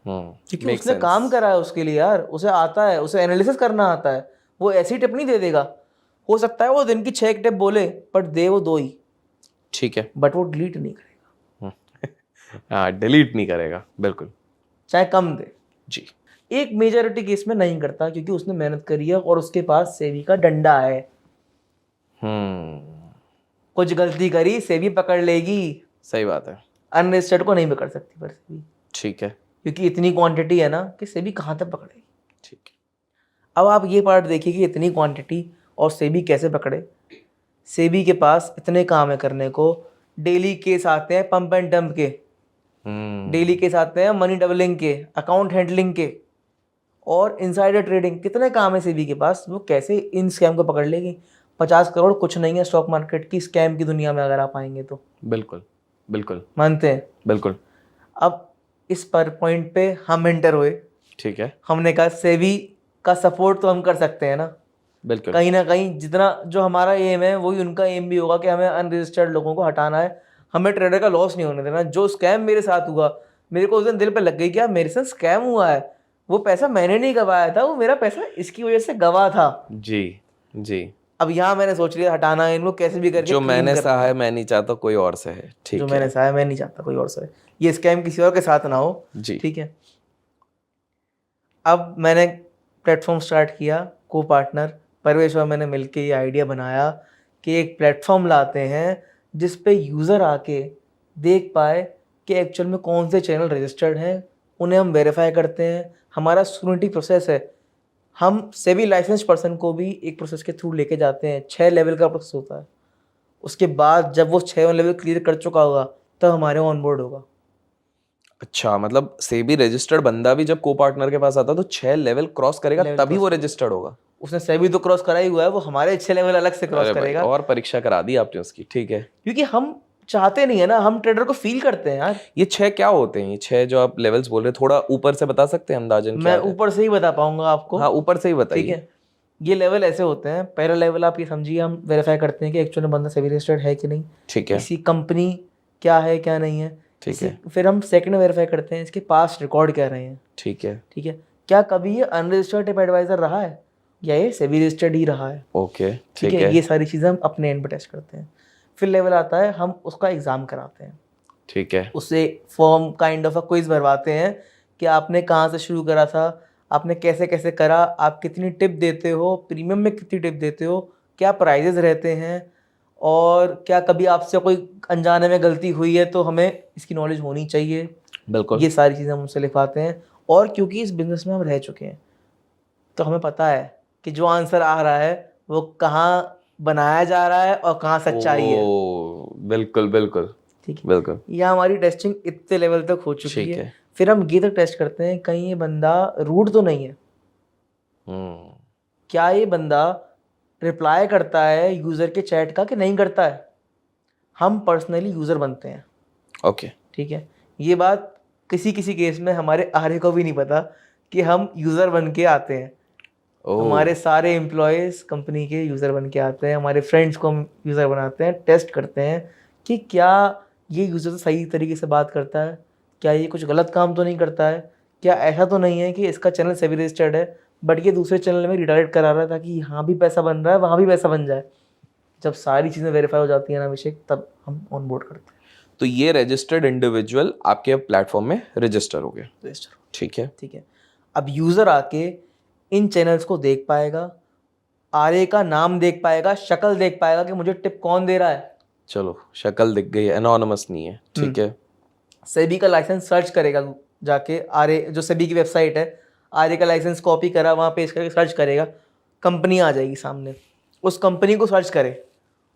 क्योंकि उसने काम करा है उसके लिए यार, उसे आता है, उसे एनालिसिस करना आता है। वो ऐसी टिप नहीं दे देगा, हो सकता है वो दिन की 6 टिप बोले बट दे वो 2 ही, ठीक है, बट वो डिलीट नहीं करेगा। हाँ, डिलीट नहीं करेगा, बिल्कुल, चाहे कम दे जी। एक मेजॉरिटी केस में नहीं करता, क्योंकि उसने मेहनत करी है और उसके पास सेबी का डंडा है। कुछ गलती करी सेबी पकड़ लेगी, सही बात है। अनरजिस्टर्ड को नहीं पकड़ सकती पर सेबी, ठीक है, क्योंकि इतनी क्वांटिटी है ना कि सेबी कहाँ तक पकड़ेगी। ठीक है। अब आप ये पार्ट देखिए कि इतनी क्वांटिटी और सेबी कैसे पकड़े। सेबी के पास इतने काम है करने को, डेली केस आते हैं पंप एंड डंप के, डेली केस आते हैं मनी डबलिंग के, अकाउंट हैंडलिंग के, और इनसाइडर ट्रेडिंग, कितने काम है सेबी के पास। वो कैसे इन स्कैम को पकड़ लेगी। 50 करोड़ कुछ नहीं है स्टॉक मार्केट की स्कैम की दुनिया में, अगर आप आएंगे तो। बिल्कुल बिल्कुल, मानते हैं? बिल्कुल। अब इस पर पॉइंट पे हम एंटर हुए, ठीक है। हमने कहा सेबी का सपोर्ट तो हम कर सकते हैं ना, बिल्कुल। कहीं ना कहीं जितना जो हमारा एम है वही उनका एम भी होगा कि हमें अनरजिस्टर्ड लोगों को हटाना है, हमें ट्रेडर का लॉस नहीं होने देना। जो स्कैम मेरे साथ हुआ, मेरे को उस दिन दिल पे लग गई कि यार मेरे साथ स्कैम हुआ है, वो पैसा मैंने नहीं गवाया था, वो मेरा पैसा इसकी वजह से गवा था। जी, जी। अब यहाँ मैंने सोच लिया हटाना है इनको कैसे भी करके, जो क्लीन मैंने करना सहा है। है मैं नहीं चाहता कोई और सहे। जो ठीक मैंने है। सहा है मैं नहीं चाहता कोई और से ये स्कैम किसी और के साथ ना हो। जी। ठीक है। अब मैंने प्लेटफॉर्म स्टार्ट किया, को पार्टनर परवेश और मैंने मिलके ये आइडिया बनाया कि एक प्लेटफॉर्म लाते हैं जिस पे यूज़र आके देख पाए कि एक्चुअल में कौन से चैनल रजिस्टर्ड हैं, उन्हें हम वेरीफाई करते हैं। हमारा स्क्रूटिनी प्रोसेस है, हम सेबी लाइसेंस पर्सन को भी एक प्रोसेस के थ्रू लेके जाते हैं। 6 लेवल का प्रोसेस होता है। उसके बाद जब वो 6 लेवल क्लियर कर चुका होगा तब हमारे ऑन बोर्ड होगा। अच्छा, मतलब सेबी रजिस्टर्ड बंदा भी जब को पार्टनर के पास आता है तो 6 लेवल क्रॉस करेगा लेवल तभी क्रॉस वो करेगा। रजिस्टर्ड होगा। उसने सेबी तो क्रॉस करा ही हुआ है, वो हमारे 6 लेवल अलग से क्रॉस अरे भाई, करेगा। और परीक्षा करा दी आपने उसकी। ठीक है। क्योंकि हम चाहते नहीं है ना, हम ट्रेडर को फील करते हैं यार। ये 6 क्या होते हैं? ये 6 जो आप लेवल्स बोल रहे हैं, थोड़ा ऊपर से बता सकते हैं अंदाजन क्या मैं है? ऊपर से ही बता पाऊंगा आपको। हाँ, ऊपर से ही ठीक बताइए। है। ये लेवल ऐसे होते हैं। पहला लेवल आप ये समझिए, हम वेरीफाई करते हैं कि एक्चुअली बंदा सेबी रजिस्टर्ड है कि नहीं, ठीक है। इसकी कंपनी क्या है क्या नहीं है। ठीक है। फिर हम सेकंड वेरीफाई करते हैं इसके पास्ट रिकॉर्ड क्या रहे हैं। ठीक है। ठीक है। क्या कभी ये अनरजिस्टर्ड टिप एडवाइजर रहा है या ये सेबी रजिस्टर्ड ही रहा है। ओके। ठीक है। ये सारी चीज़ें हम अपने एंड पे टेस्ट करते हैं। फिर लेवल आता है, हम उसका एग्ज़ाम कराते हैं। ठीक है। उससे form kind of a quiz भरवाते हैं कि आपने कहाँ से शुरू करा था, आपने कैसे कैसे करा, आप कितनी टिप देते हो, प्रीमियम में कितनी टिप देते हो, क्या प्राइजेस रहते हैं, और क्या कभी आपसे कोई अनजाने में गलती हुई है तो हमें इसकी नॉलेज होनी चाहिए। बिल्कुल। ये सारी चीज़ें हम उनसे लिखवाते हैं। और क्योंकि इस बिज़नेस में हम रह चुके हैं तो हमें पता है कि जो आंसर आ रहा है वो कहाँ बनाया जा रहा है और कहाँ सच्चाई है। ओ, बिल्कुल बिल्कुल। ठीक है। बिल्कुल। यह हमारी टेस्टिंग इतने लेवल तक हो चुकी ठीक है। है। फिर हम ये तक टेस्ट करते हैं कहीं ये बंदा रूड तो नहीं है, क्या ये बंदा रिप्लाई करता है यूज़र के चैट का कि नहीं करता है। हम पर्सनली यूज़र बनते हैं। ओके। ठीक है। ये बात किसी किसी केस में हमारे आर्य को भी नहीं पता कि हम यूज़र बन के आते हैं। हमारे सारे एम्प्लॉयज़ कंपनी के यूज़र बन के आते हैं, हमारे फ्रेंड्स को हम यूज़र बनाते हैं, टेस्ट करते हैं कि क्या ये यूज़र सही तरीके से बात करता है, क्या ये कुछ गलत काम तो नहीं करता है, क्या ऐसा तो नहीं है कि इसका चैनल सेबी रजिस्टर्ड है बट ये दूसरे चैनल में रिडायरेक्ट करा रहा है ताकि यहाँ भी पैसा बन रहा है वहाँ भी पैसा बन जाए। जब सारी चीज़ें वेरीफाई हो जाती हैं ना अभिषेक, तब हम ऑन बोर्ड करते हैं। तो ये रजिस्टर्ड इंडिविजुअल आपके प्लेटफॉर्म में रजिस्टर हो गए। रजिस्टर। ठीक है। ठीक है। अब यूज़र आके इन चैनल्स को देख पाएगा, आर्य का नाम देख पाएगा, शक्ल देख पाएगा कि मुझे टिप कौन दे रहा है। चलो, शक्ल दिख गई, एनोनिमस नहीं है। ठीक है। सेबी का लाइसेंस सर्च करेगा जाके, आर्य जो सेबी की वेबसाइट है, आर्य का लाइसेंस कॉपी करा वहाँ पेस्ट करके सर्च करेगा, कंपनी आ जाएगी सामने। उस कंपनी को सर्च करे,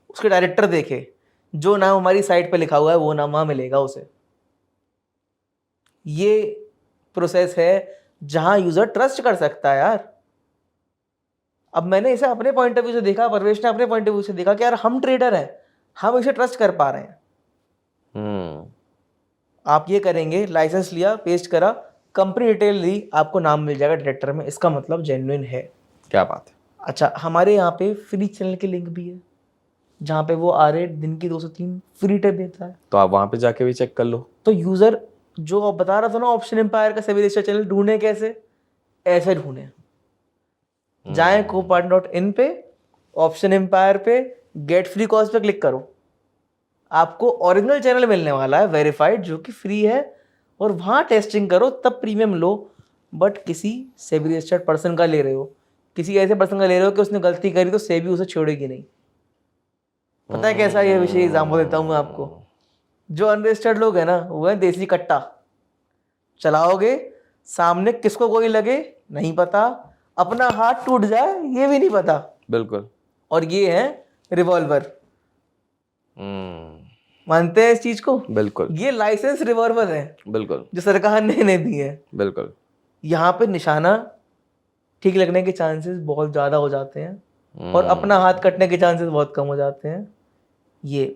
उसके डायरेक्टर देखे, जो नाम हमारी साइट पे लिखा हुआ है वो नाम वहाँ मिलेगा उसे। ये प्रोसेस है जहाँ यूज़र ट्रस्ट कर सकता है यार। अब मैंने इसे अपने पॉइंट ऑफ व्यू से देखा, परवेश ने अपने पॉइंट ऑफ व्यू से देखा कि यार हम ट्रेडर हैं, हम इसे ट्रस्ट कर पा रहे हैं। आप ये करेंगे, लाइसेंस लिया, पेस्ट करा, कंपनी डिटेल ली, आपको नाम मिल जाएगा डायरेक्टर में, इसका मतलब जेन्युइन है। क्या बात है। अच्छा, हमारे यहाँ पे फ्री चैनल के लिंक भी है जहाँ पे वो आ रहे दिन की 2 से 3 फ्री टिप देता है। तो आप वहां पे जाके भी चेक कर लो। तो यूज़र जो आप बता रहा था ना ऑप्शन एम्पायर का सेबी रजिस्टर्ड चैनल ढूंढे कैसे, ऐसे ढूंढे। जाएं copartner.in पे, ऑप्शन एम्पायर पे, गेट फ्री कॉल्स पे क्लिक करो, आपको ओरिजिनल चैनल मिलने वाला है वेरीफाइड जो कि फ्री है, और वहाँ टेस्टिंग करो, तब प्रीमियम लो। बट किसी सेबी रजिस्टर्ड पर्सन का ले रहे हो, किसी ऐसे पर्सन का ले रहे हो कि उसने गलती करी तो सेबी उसे छोड़ेगी नहीं। पता है कैसा ये विषय एग्जाम्पल देता हूँ मैं आपको। जो अनरजिस्टर्ड लोग हैं ना, वो है देसी कट्टा, चलाओगे सामने किसको कोई लगे नहीं पता, अपना हाथ टूट जाए ये भी नहीं पता। बिल्कुल। और ये है रिवॉल्वर। मानते हैं इस चीज को? बिल्कुल। ये लाइसेंस रिवॉल्वर है बिल्कुल। जो सरकार ने इन्हें दी है। बिल्कुल। यहाँ पे निशाना ठीक लगने के चांसेस बहुत ज़्यादा हो जाते हैं और अपना हाथ कटने के चांसेस बहुत कम हो जाते हैं। ये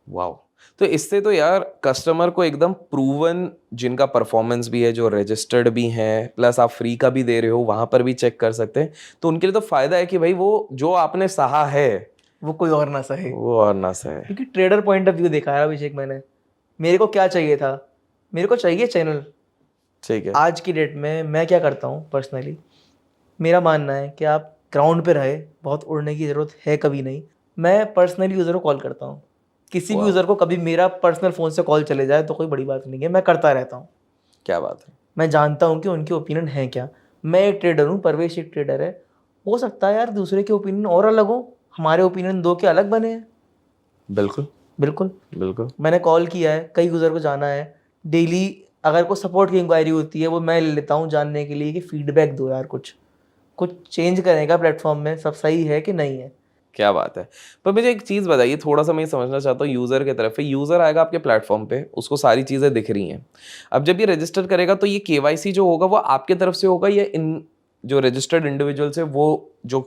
वाओ। तो इससे तो यार कस्टमर को एकदम प्रूवन, जिनका परफॉर्मेंस भी है, जो रजिस्टर्ड भी हैं, प्लस आप फ्री का भी दे रहे हो, वहां पर भी चेक कर सकते हैं, तो उनके लिए तो फायदा है कि भाई वो जो आपने सहा है वो कोई और ना सहे। वो और ना सहे। क्योंकि ट्रेडर पॉइंट ऑफ व्यू देखा है अभिषेक मैंने, मेरे को क्या चाहिए था, मेरे को चाहिए चैनल। ठीक है। आज की डेट में मैं क्या करता हूँ पर्सनली, मेरा मानना है कि आप ग्राउंड पे रहे, बहुत उड़ने की ज़रूरत है कभी नहीं। मैं पर्सनली यूज़र को कॉल करता हूँ, किसी भी वाह। यूज़र को कभी मेरा पर्सनल फ़ोन से कॉल चले जाए तो कोई बड़ी बात नहीं है, मैं करता रहता हूँ। क्या बात है। मैं जानता हूँ कि उनके ओपिनियन है क्या। मैं एक ट्रेडर हूँ, परवेश एक ट्रेडर है, हो सकता है यार दूसरे के ओपिनियन और अलग हो, हमारे ओपिनियन दो के अलग बने हैं। बिल्कुल बिल्कुल बिल्कुल। मैंने कॉल किया है, कई यूज़र को जाना है डेली, अगर कोई सपोर्ट की इंक्वायरी होती है वो मैं ले लेता हूँ जानने के लिए कि फीडबैक दो यार, कुछ चेंज करेगा प्लेटफॉर्म में, सब सही है कि नहीं है। क्या बात है। पर मुझे एक चीज़ बताइए, थोड़ा सा मैं ये समझना चाहता हूँ यूज़र की तरफ से। यूज़र आएगा आपके प्लेटफॉर्म पे, उसको सारी चीज़ें दिख रही हैं, अब जब ये रजिस्टर करेगा तो ये केवाईसी जो होगा वो आपके तरफ से होगा या इन जो रजिस्टर्ड इंडिविजुअल्स है वो जो,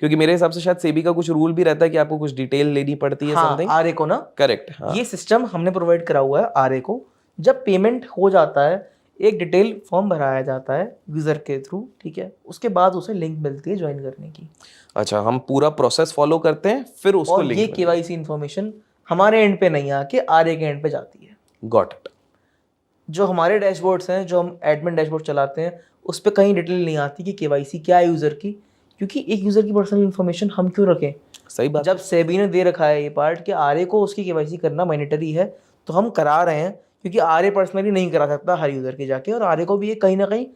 क्योंकि मेरे हिसाब से शायद सेबी का कुछ रूल भी रहता है कि आपको कुछ डिटेल लेनी पड़ती है हाँ, समथिंग। आरए को ना, करेक्ट। हाँ ये सिस्टम हमने प्रोवाइड करा हुआ है आरए को। जब पेमेंट हो जाता है एक डिटेल फॉर्म भराया जाता है यूज़र के थ्रू, ठीक है, उसके बाद उसे लिंक मिलती है ज्वाइन करने की। अच्छा, हम पूरा प्रोसेस फॉलो करते हैं फिर उसको और ये लिंक। केवाईसी इन्फॉर्मेशन हमारे एंड पे नहीं आके आरए के एंड पे जाती है। Got it. जो हमारे डैशबोर्ड्स हैं, जो हम एडमिन डैशबोर्ड चलाते हैं, उस पर कहीं डिटेल नहीं आती कि केवाईसी क्या है यूज़र की, क्योंकि एक यूज़र की पर्सनल इन्फॉर्मेशन हम क्यों रखें। सही बात। जब सेबी ने दे रखा है ये पार्ट कि आरए को उसकी केवाईसी करना मैंडेटरी है, तो हम करा रहे हैं, क्योंकि आरए पर्सनली नहीं करा सकता हर यूज़र के जाके, और आरए को भी ये कहीं ना कहीं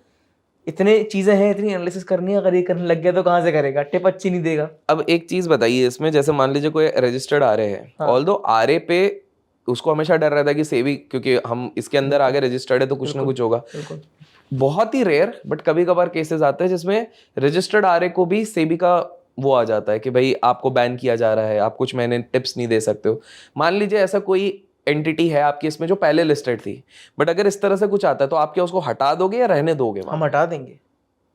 इतने चीज़ें हैं, इतनी एनालिसिस करनी है, अगर ये करने लग गया तो कहाँ से करेगा, टिप अच्छी नहीं देगा। अब एक चीज बताइए इसमें, जैसे मान लीजिए कोई रजिस्टर्ड आरए है, हाँ। ऑल्दो आरए पे उसको हमेशा डर रहता है कि सेबी, क्योंकि हम इसके अंदर आगे रजिस्टर्ड है तो कुछ ना बिल्कुल, कुछ होगा। बिल्कुल। बहुत ही रेयर बट कभी कभार केसेस आते हैं जिसमें रजिस्टर्ड आरए को भी सेबी का वो आ जाता है कि भाई आपको बैन किया जा रहा है, आप कुछ महीने टिप्स नहीं दे सकते हो। मान लीजिए ऐसा कोई एंटिटी है आपकी इसमें जो पहले लिस्टेड थी, बट अगर इस तरह से कुछ आता है तो आप क्या उसको हटा दोगे या रहने दोगे वहां? हम हटा देंगे,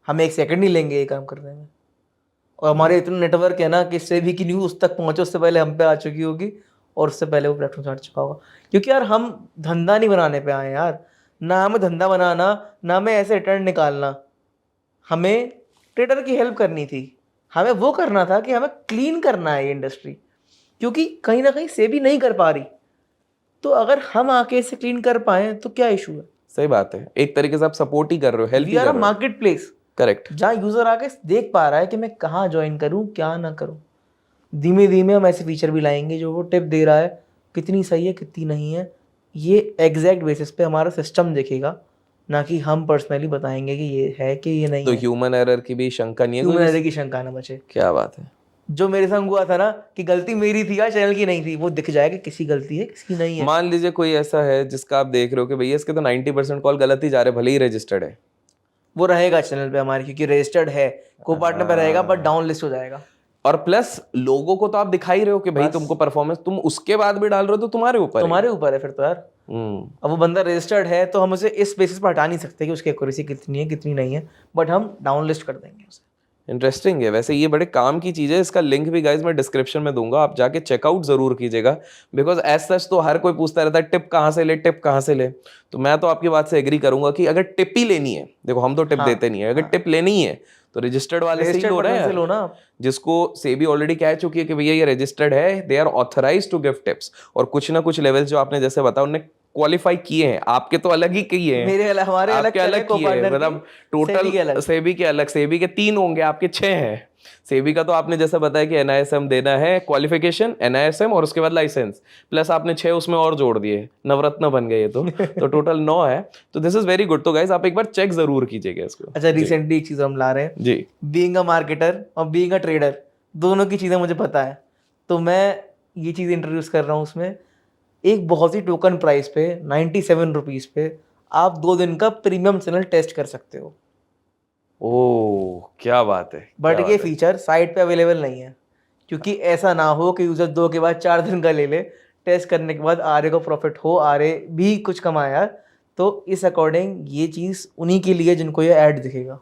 हम एक सेकंड नहीं लेंगे ये काम करने में। और हमारे इतना नेटवर्क है ना कि सेबी की न्यूज़ उस तक पहुंचे उससे पहले हम पे आ चुकी होगी, और उससे पहले वो प्लेटफॉर्म से हट चुका होगा। क्योंकि यार हम धंधा नहीं बनाने पे आए यार, ना हमें धंधा बनाना, ना हमें ऐसे रिटर्न निकालना। हमें ट्रेडर की हेल्प करनी थी, हमें वो करना था कि हमें क्लीन करना है ये इंडस्ट्री, क्योंकि कहीं ना कहीं सेबी नहीं कर पा रही। तो अगर हम आके इसे क्लीन कर पाए तो क्या इशू है। सही बात है, एक तरीके से आप सपोर्ट ही कर रहे हो, help we he are a कर रहे हो। Market place, correct. जहाँ यूजर आके देख पा रहा है कि मैं कहाँ ज्वाइन करूँ क्या ना करूँ। धीमे धीमे हम ऐसे फीचर भी लाएंगे जो वो टिप दे रहा है कितनी सही है कितनी नहीं है, ये एग्जैक्ट बेसिस पे हमारा सिस्टम देखेगा, ना कि हम पर्सनली बताएंगे कि ये है कि ये नहीं तो है। ह्यूमन एरर की भी शंका नहीं है ह्यूमन कोई? एरर की शंका ना बचे। क्या बात है। जो मेरे संग हुआ था ना कि गलती मेरी थी या चैनल की नहीं थी, वो दिख जाएगा किसकी गलती है किसकी नहीं है। मान लीजिए कोई ऐसा है जिसका आप देख रहे हो कि भैया इसके तो 90% कॉल गलत ही जा रहे हैं, भले ही रजिस्टर्ड है। वो रहेगा चैनल पे हमारे, क्योंकि रजिस्टर्ड है, को पार्टनर पे रहेगा बट डाउन लिस्ट हो जाएगा। और प्लस लोगों को तो आप दिखा ही रहे हो कि भाई बस। तुमको परफॉर्मेंस, तुम उसके बाद भी डाल रहे हो तो तुम्हारे ऊपर है। तुम्हारे ऊपर है फिर तो यार। अब वो बंदा रजिस्टर्ड है तो हम उसे इस बेसिस पर हटा नहीं सकते कि उसकी एक्यूरेसी कितनी है कितनी नहीं है, बट हम डाउन लिस्ट कर देंगे उसे। इंटरेस्टिंग है वैसे, ये बड़े काम की चीज़ है। इसका लिंक भी गाइज मैं डिस्क्रिप्शन में दूंगा, आप जाके चेकआउट जरूर कीजिएगा। बिकॉज एज सच तो हर कोई पूछता रहता है टिप कहाँ से ले, टिप कहाँ से ले। तो मैं तो आपकी बात से एग्री करूंगा कि अगर टिप ही लेनी है, देखो हम तो टिप हाँ, देते नहीं है, अगर टिप लेनी है तो रजिस्टर्ड वाले से ही रजिस्टर्ड लो ना पर्सन से यार, लो ना आप। जिसको सेबी ऑलरेडी कह चुकी है कि भैया ये रजिस्टर्ड है, they are authorise to give tips. और कुछ ना कुछ लेवल्स जो आपने जैसे बताया उन्होंने क्वालिफाई किए हैं, आपके तो अलग ही किए हैं, मेरे अलग, हमारे अलग आपके अलग किए हैं, मतलब टोटल सेबी के अलग, सेबी के 3 होंगे, आपके 6 हैं। सेबी का तो आपने जैसा बताया कि एनआईएसएम देना है, क्वालिफिकेशन एनआईएसएम और उसके बाद लाइसेंस, प्लस आपने 6 उसमें और जोड़ दिए, नवरत्न बन गए ये तो टोटल 9 है। तो दिस इज वेरी गुड। तो गाइस आप एक बार चेक जरूर कीजिएगा इसको। अच्छा, रिसेंटली एक चीज हम ला रहे हैं जी। बीइंग अ मार्केटर और बीइंग अ ट्रेडर, दोनों की चीजें मुझे पता है, तो मैं ये चीज इंट्रोड्यूस कर रहा हूँ उसमें। एक बहुत ही टोकन प्राइस पे 97 रुपीज पे आप 2 दिन का प्रीमियम चैनल टेस्ट कर सकते हो। ओह क्या बात है। बट ये फीचर साइट पे अवेलेबल नहीं है, क्योंकि ऐसा ना हो कि यूजर 2 के बाद 4 दिन का ले ले, टेस्ट करने के बाद आरए को प्रॉफिट हो, आरए भी कुछ कमाया। तो इस अकॉर्डिंग ये चीज़ उन्हीं के लिए जिनको ये ऐड दिखेगा।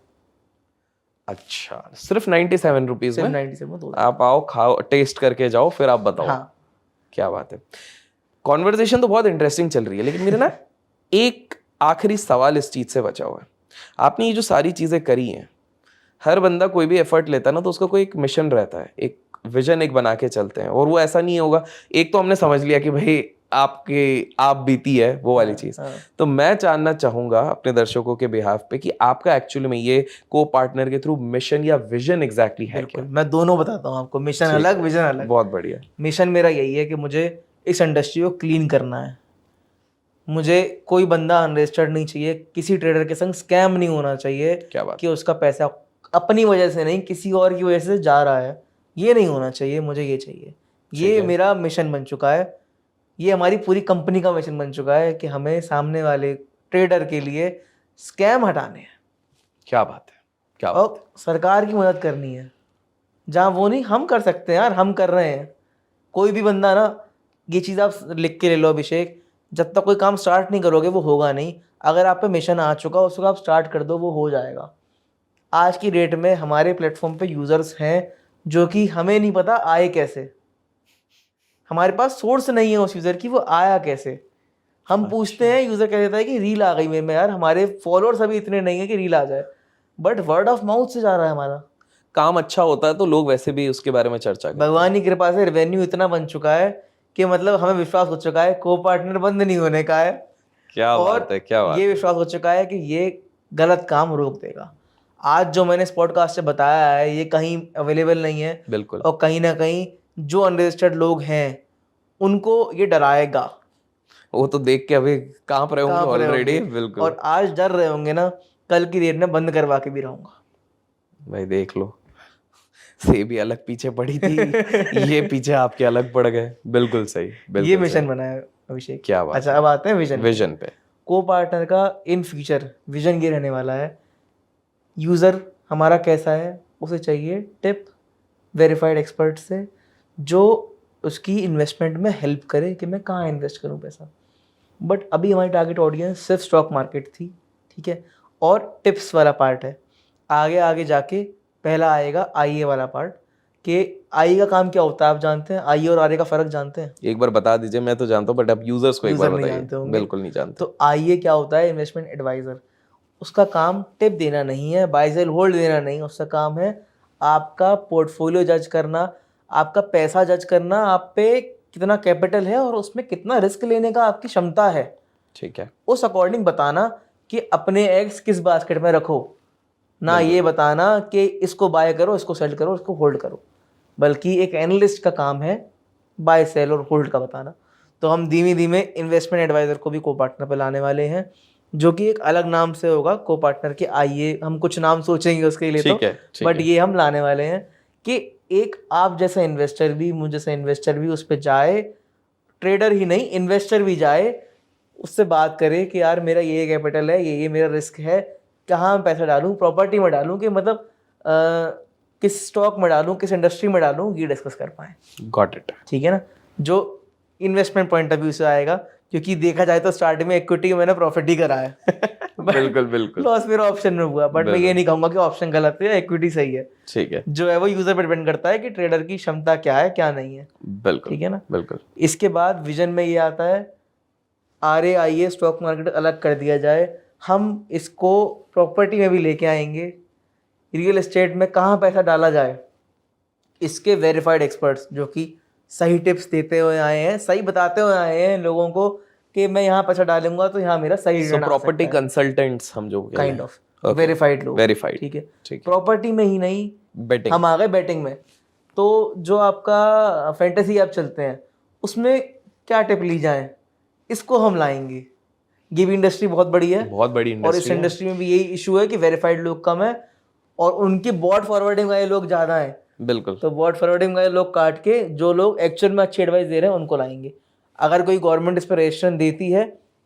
अच्छा, सिर्फ 97 रुपीज सिर्फ में 97 में 2 दिन। आप आओ, खाओ, टेस्ट करके जाओ, फिर आप बताओ। हाँ। क्या बात है। कॉन्वर्जेशन तो बहुत इंटरेस्टिंग चल रही है, लेकिन मेरे ना एक आखिरी सवाल इस चीज से बचा हुआ है। आपने ये जो सारी चीजें करी हैं, हर बंदा कोई भी एफर्ट लेता है ना तो उसका कोई एक मिशन रहता है, एक विजन एक बना के चलते हैं, और वो ऐसा नहीं होगा। एक तो हमने समझ लिया कि भाई आप बीती है वो वाली चीज। तो मैं जानना चाहूंगा अपने दर्शकों के बिहाफ पे कि आपका एक्चुअली में ये को पार्टनर के थ्रू मिशन या विजन एग्जैक्टली है क्या? मैं दोनों बताता हूँ आपको, मिशन अलग विजन अलग। बहुत बढ़िया। मिशन मेरा यही है कि मुझे इस इंडस्ट्री को क्लीन करना है। मुझे कोई बंदा अनरजिस्टर्ड नहीं चाहिए, किसी ट्रेडर के संग स्कैम नहीं होना चाहिए। क्या बात। कि उसका पैसा अपनी वजह से नहीं किसी और की वजह से जा रहा है, ये नहीं होना चाहिए। मुझे ये चाहिए, ये मेरा मिशन बन चुका है। ये हमारी पूरी कंपनी का मिशन बन चुका है कि हमें सामने वाले ट्रेडर के लिए स्कैम हटाने हैं। क्या बात है, क्या और सरकार की मदद करनी है जहाँ वो नहीं हम कर सकते हैं यार, हम कर रहे हैं। कोई भी बंदा ना, ये चीज़ आप लिख के ले लो अभिषेक, जब तक कोई काम स्टार्ट नहीं करोगे वो होगा नहीं। अगर आप पे मिशन आ चुका उसको आप स्टार्ट कर दो, वो हो जाएगा। आज की डेट में हमारे प्लेटफॉर्म पे यूज़र्स हैं जो कि हमें नहीं पता आए कैसे, हमारे पास सोर्स नहीं है उस यूज़र की, वो आया कैसे। हम पूछते हैं, यूज़र कह देता है कि रील आ गई मेरे में, यार हमारे फॉलोअर्स अभी इतने नहीं है कि रील आ जाए, बट वर्ड ऑफ माउथ से जा रहा है हमारा काम। अच्छा होता है तो लोग वैसे भी उसके बारे में चर्चा करते हैं। भगवान की कृपा से रेवेन्यू इतना बन चुका है कि मतलब हमें विश्वास हो चुका है को पार्टनर बंद नहीं होने का है। क्या बात है, क्या बात। ये विश्वास हो चुका है कि ये गलत काम रोक देगा। आज जो मैंने इस पॉडकास्ट से बताया है ये कहीं अवेलेबल नहीं है। बिल्कुल। और कहीं ना कहीं जो अनरजिस्टर्ड लोग हैं उनको ये डराएगा। वो तो देख के अभी कांप रहे होंगे ऑलरेडी। बिल्कुल। और आज डर रहे होंगे ना, कल की डेट में बंद करवा के भी रहूंगा। भाई देख लो, सेबी अलग पीछे पड़ी थी, ये पीछे आपके अलग पड़ गए। बिल्कुल सही, बिल्कुल ये मिशन बना है अभिषेक। क्या बात। अच्छा, अब आते हैं विजन पे। को पार्टनर का इन फ्यूचर विजन ये रहने वाला है, यूज़र हमारा कैसा है उसे चाहिए टिप वेरीफाइड एक्सपर्ट से, जो उसकी इन्वेस्टमेंट में हेल्प करे कि मैं कहाँ इन्वेस्ट करूँ पैसा। बट अभी हमारी टारगेट ऑडियंस सिर्फ स्टॉक मार्केट थी, ठीक है, और टिप्स वाला पार्ट है। आगे आगे जाके पहला आएगा आईए वाला पार्ट, कि आईए का काम क्या होता है आप जानते हैं? आईए और आरए का फ़र्क जानते हैं? एक बार बता दीजिए, मैं तो जानता हूँ बट अब यूजर्स को एक बार बताइए। बिल्कुल नहीं जानते। तो आईए क्या होता है? Investment adviser. उसका काम टिप देना नहीं है, बाय सेल होल्ड देना नहीं, उसका काम है आपका पोर्टफोलियो जज करना, आपका पैसा जज करना, आप पे कितना कैपिटल है और उसमें कितना रिस्क लेने का आपकी क्षमता है, ठीक है, उस अकॉर्डिंग बताना कि अपने एग्स किस बास्केट में रखो। ना ये बताना कि इसको बाय करो, इसको सेल करो, इसको होल्ड करो, बल्कि एक एनालिस्ट का काम है बाय सेल और होल्ड का बताना। तो हम धीमे धीमे इन्वेस्टमेंट एडवाइज़र को भी को पार्टनर पर लाने वाले हैं, जो कि एक अलग नाम से होगा को पार्टनर के। आइए हम कुछ नाम सोचेंगे उसके लिए, ठीक तो बट ये हम लाने वाले हैं कि एक आप जैसा इन्वेस्टर भी, मुझ जैसा इन्वेस्टर भी उस पर जाए, ट्रेडर ही नहीं इन्वेस्टर भी जाए, उससे बात करे कि यार मेरा ये कैपिटल है, ये मेरा रिस्क है, कहाँ मैं पैसा डालूँ, प्रॉपर्टी में डालूँ कि मतलब किस स्टॉक में डालूँ, किस इंडस्ट्री में डालूँ, ये डिस्कस कर पाएँ। Got it. ठीक है ना, जो इन्वेस्टमेंट पॉइंट ऑफ व्यू से आएगा, क्योंकि देखा जाए तो स्टार्टिंग में इक्विटी मैंने प्रॉफिट ही करा है बिल्कुल बिल्कुल। लॉस मेरा ऑप्शन में हुआ, बट मैं ये नहीं कहूंगा कि ऑप्शन गलत है या इक्विटी सही है। ठीक है, जो है वो यूजर पर डिपेंड करता है कि ट्रेडर की क्षमता क्या है क्या नहीं है। बिल्कुल, ठीक है ना, बिल्कुल। इसके बाद विजन में ये आता है आरए आईए स्टॉक मार्केट अलग कर दिया जाए, हम इसको प्रॉपर्टी में भी लेके आएंगे, रियल एस्टेट में कहाँ पैसा डाला जाए, इसके वेरीफाइड एक्सपर्ट्स जो कि सही टिप्स देते हुए आए हैं, सही बताते हुए आए हैं लोगों को कि मैं यहाँ पैसा डालूंगा तो यहाँ मेरा सही रिटर्न आ सकता है। प्रॉपर्टी कंसल्टेंट्स हम जो काइंड ऑफ वेरीफाइड लोग। वेरीफाइड, ठीक है। प्रॉपर्टी में ही नहीं, बेटिंग, हम आ गए बेटिंग में। तो जो आपका फैंटेसी ऐप चलते हैं उसमें क्या टिप ली जाए, इसको हम लाएंगे। ये भी इंडस्ट्री बहुत बड़ी है, बहुत बड़ी इंडस्ट्री, और इस इंडस्ट्री में भी यही इशू है कि वेरीफाइड लोग कम है और उनकी बॉट फॉरवर्डिंग वाले लोग ज़्यादा हैं। बिल्कुल। तो बॉट फॉरवर्डिंग वाले लोग काट के जो लोग एक्चुअल में अच्छी एडवाइस दे रहे हैं उनको लाएंगे। अगर कोई गवर्नमेंट इस पर रजिस्ट्रेशन देती है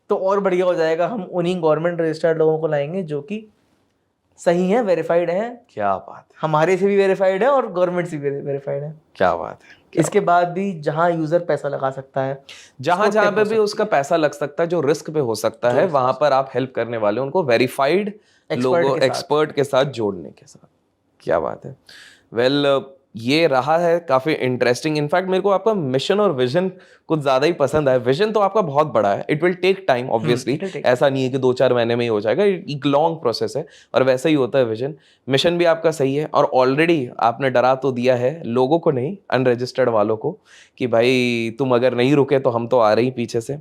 तो और बढ़िया हो जाएगा, हम उन्हीं गवर्नमेंट रजिस्टर्ड लोगों को लाएंगे जो कि सही है, वेरीफाइड है। क्या बात है, हमारे से भी वेरीफाइड है और गवर्नमेंट से भी वेरीफाइड है। क्या बात है। इसके बाद भी जहां यूजर पैसा लगा सकता है, जहां पे भी उसका पैसा लग सकता है, जो रिस्क पे हो सकता है, वहां पर आप हेल्प करने वाले उनको वेरीफाइड लोगों एक्सपर्ट के साथ जोड़ने के साथ। क्या बात है। वेल ये रहा है काफी इंटरेस्टिंग। इनफैक्ट मेरे को आपका मिशन और विजन कुछ ज्यादा ही पसंद है। विजन तो आपका बहुत बड़ा है, it will take time obviously, it will take ऐसा नहीं है कि 2-4 महीने में ही हो जाएगा, एक लॉन्ग प्रोसेस है और वैसा ही होता है विजन। मिशन भी आपका सही है और ऑलरेडी आपने डरा तो दिया है लोगों को, नहीं अनरजिस्टर्ड वालों को, कि भाई तुम अगर नहीं रुके तो हम तो आ रहे ही पीछे से।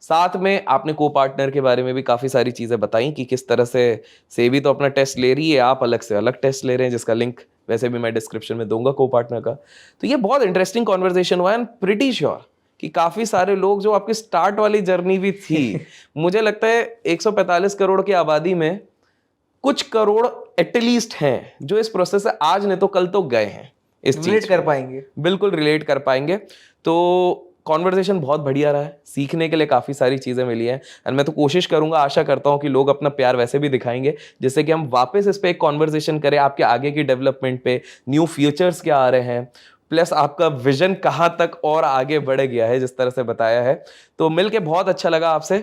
साथ में आपने को पार्टनर के बारे में भी काफ़ी सारी चीज़ें बताई कि किस तरह से सेबी तो अपना टेस्ट ले रही है, आप अलग से अलग टेस्ट ले रहे हैं, जिसका लिंक वैसे भी मैं डिस्क्रिप्शन में दूंगा को पार्टनर का। तो ये बहुत इंटरेस्टिंग कॉन्वर्सेशन हुआ है एंड प्रिटी श्योर कि काफ़ी सारे लोग जो आपकी स्टार्ट वाली जर्नी भी थी मुझे लगता है 145 करोड़ की आबादी में कुछ करोड़ एटलीस्ट हैं जो इस प्रोसेस से आज नहीं तो कल तो गए हैं, इस रिलेट चीज कर पाएंगे। बिल्कुल रिलेट कर पाएंगे। तो कॉन्वर्सेशन बहुत बढ़िया रहा है, सीखने के लिए काफ़ी सारी चीज़ें मिली हैं एंड मैं तो कोशिश करूंगा, आशा करता हूं कि लोग अपना प्यार वैसे भी दिखाएंगे जिससे कि हम वापस इस पे एक कॉन्वर्सेशन करें आपके आगे की डेवलपमेंट पे, न्यू फीचर्स क्या आ रहे हैं, प्लस आपका विजन कहाँ तक और आगे बढ़ गया है जिस तरह से बताया है। तो मिलके बहुत अच्छा लगा आपसे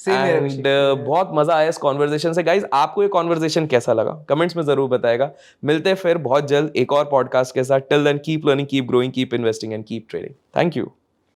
एंड बहुत मजा आया इस कॉन्वर्सेशन से। गाइज आपको ये कॉन्वर्सेशन कैसा लगा कमेंट्स में जरूर बताएगा। मिलते हैं फिर बहुत जल्द एक और पॉडकास्ट के साथ। Till then keep learning, keep growing, keep investing and keep trading. Thank you.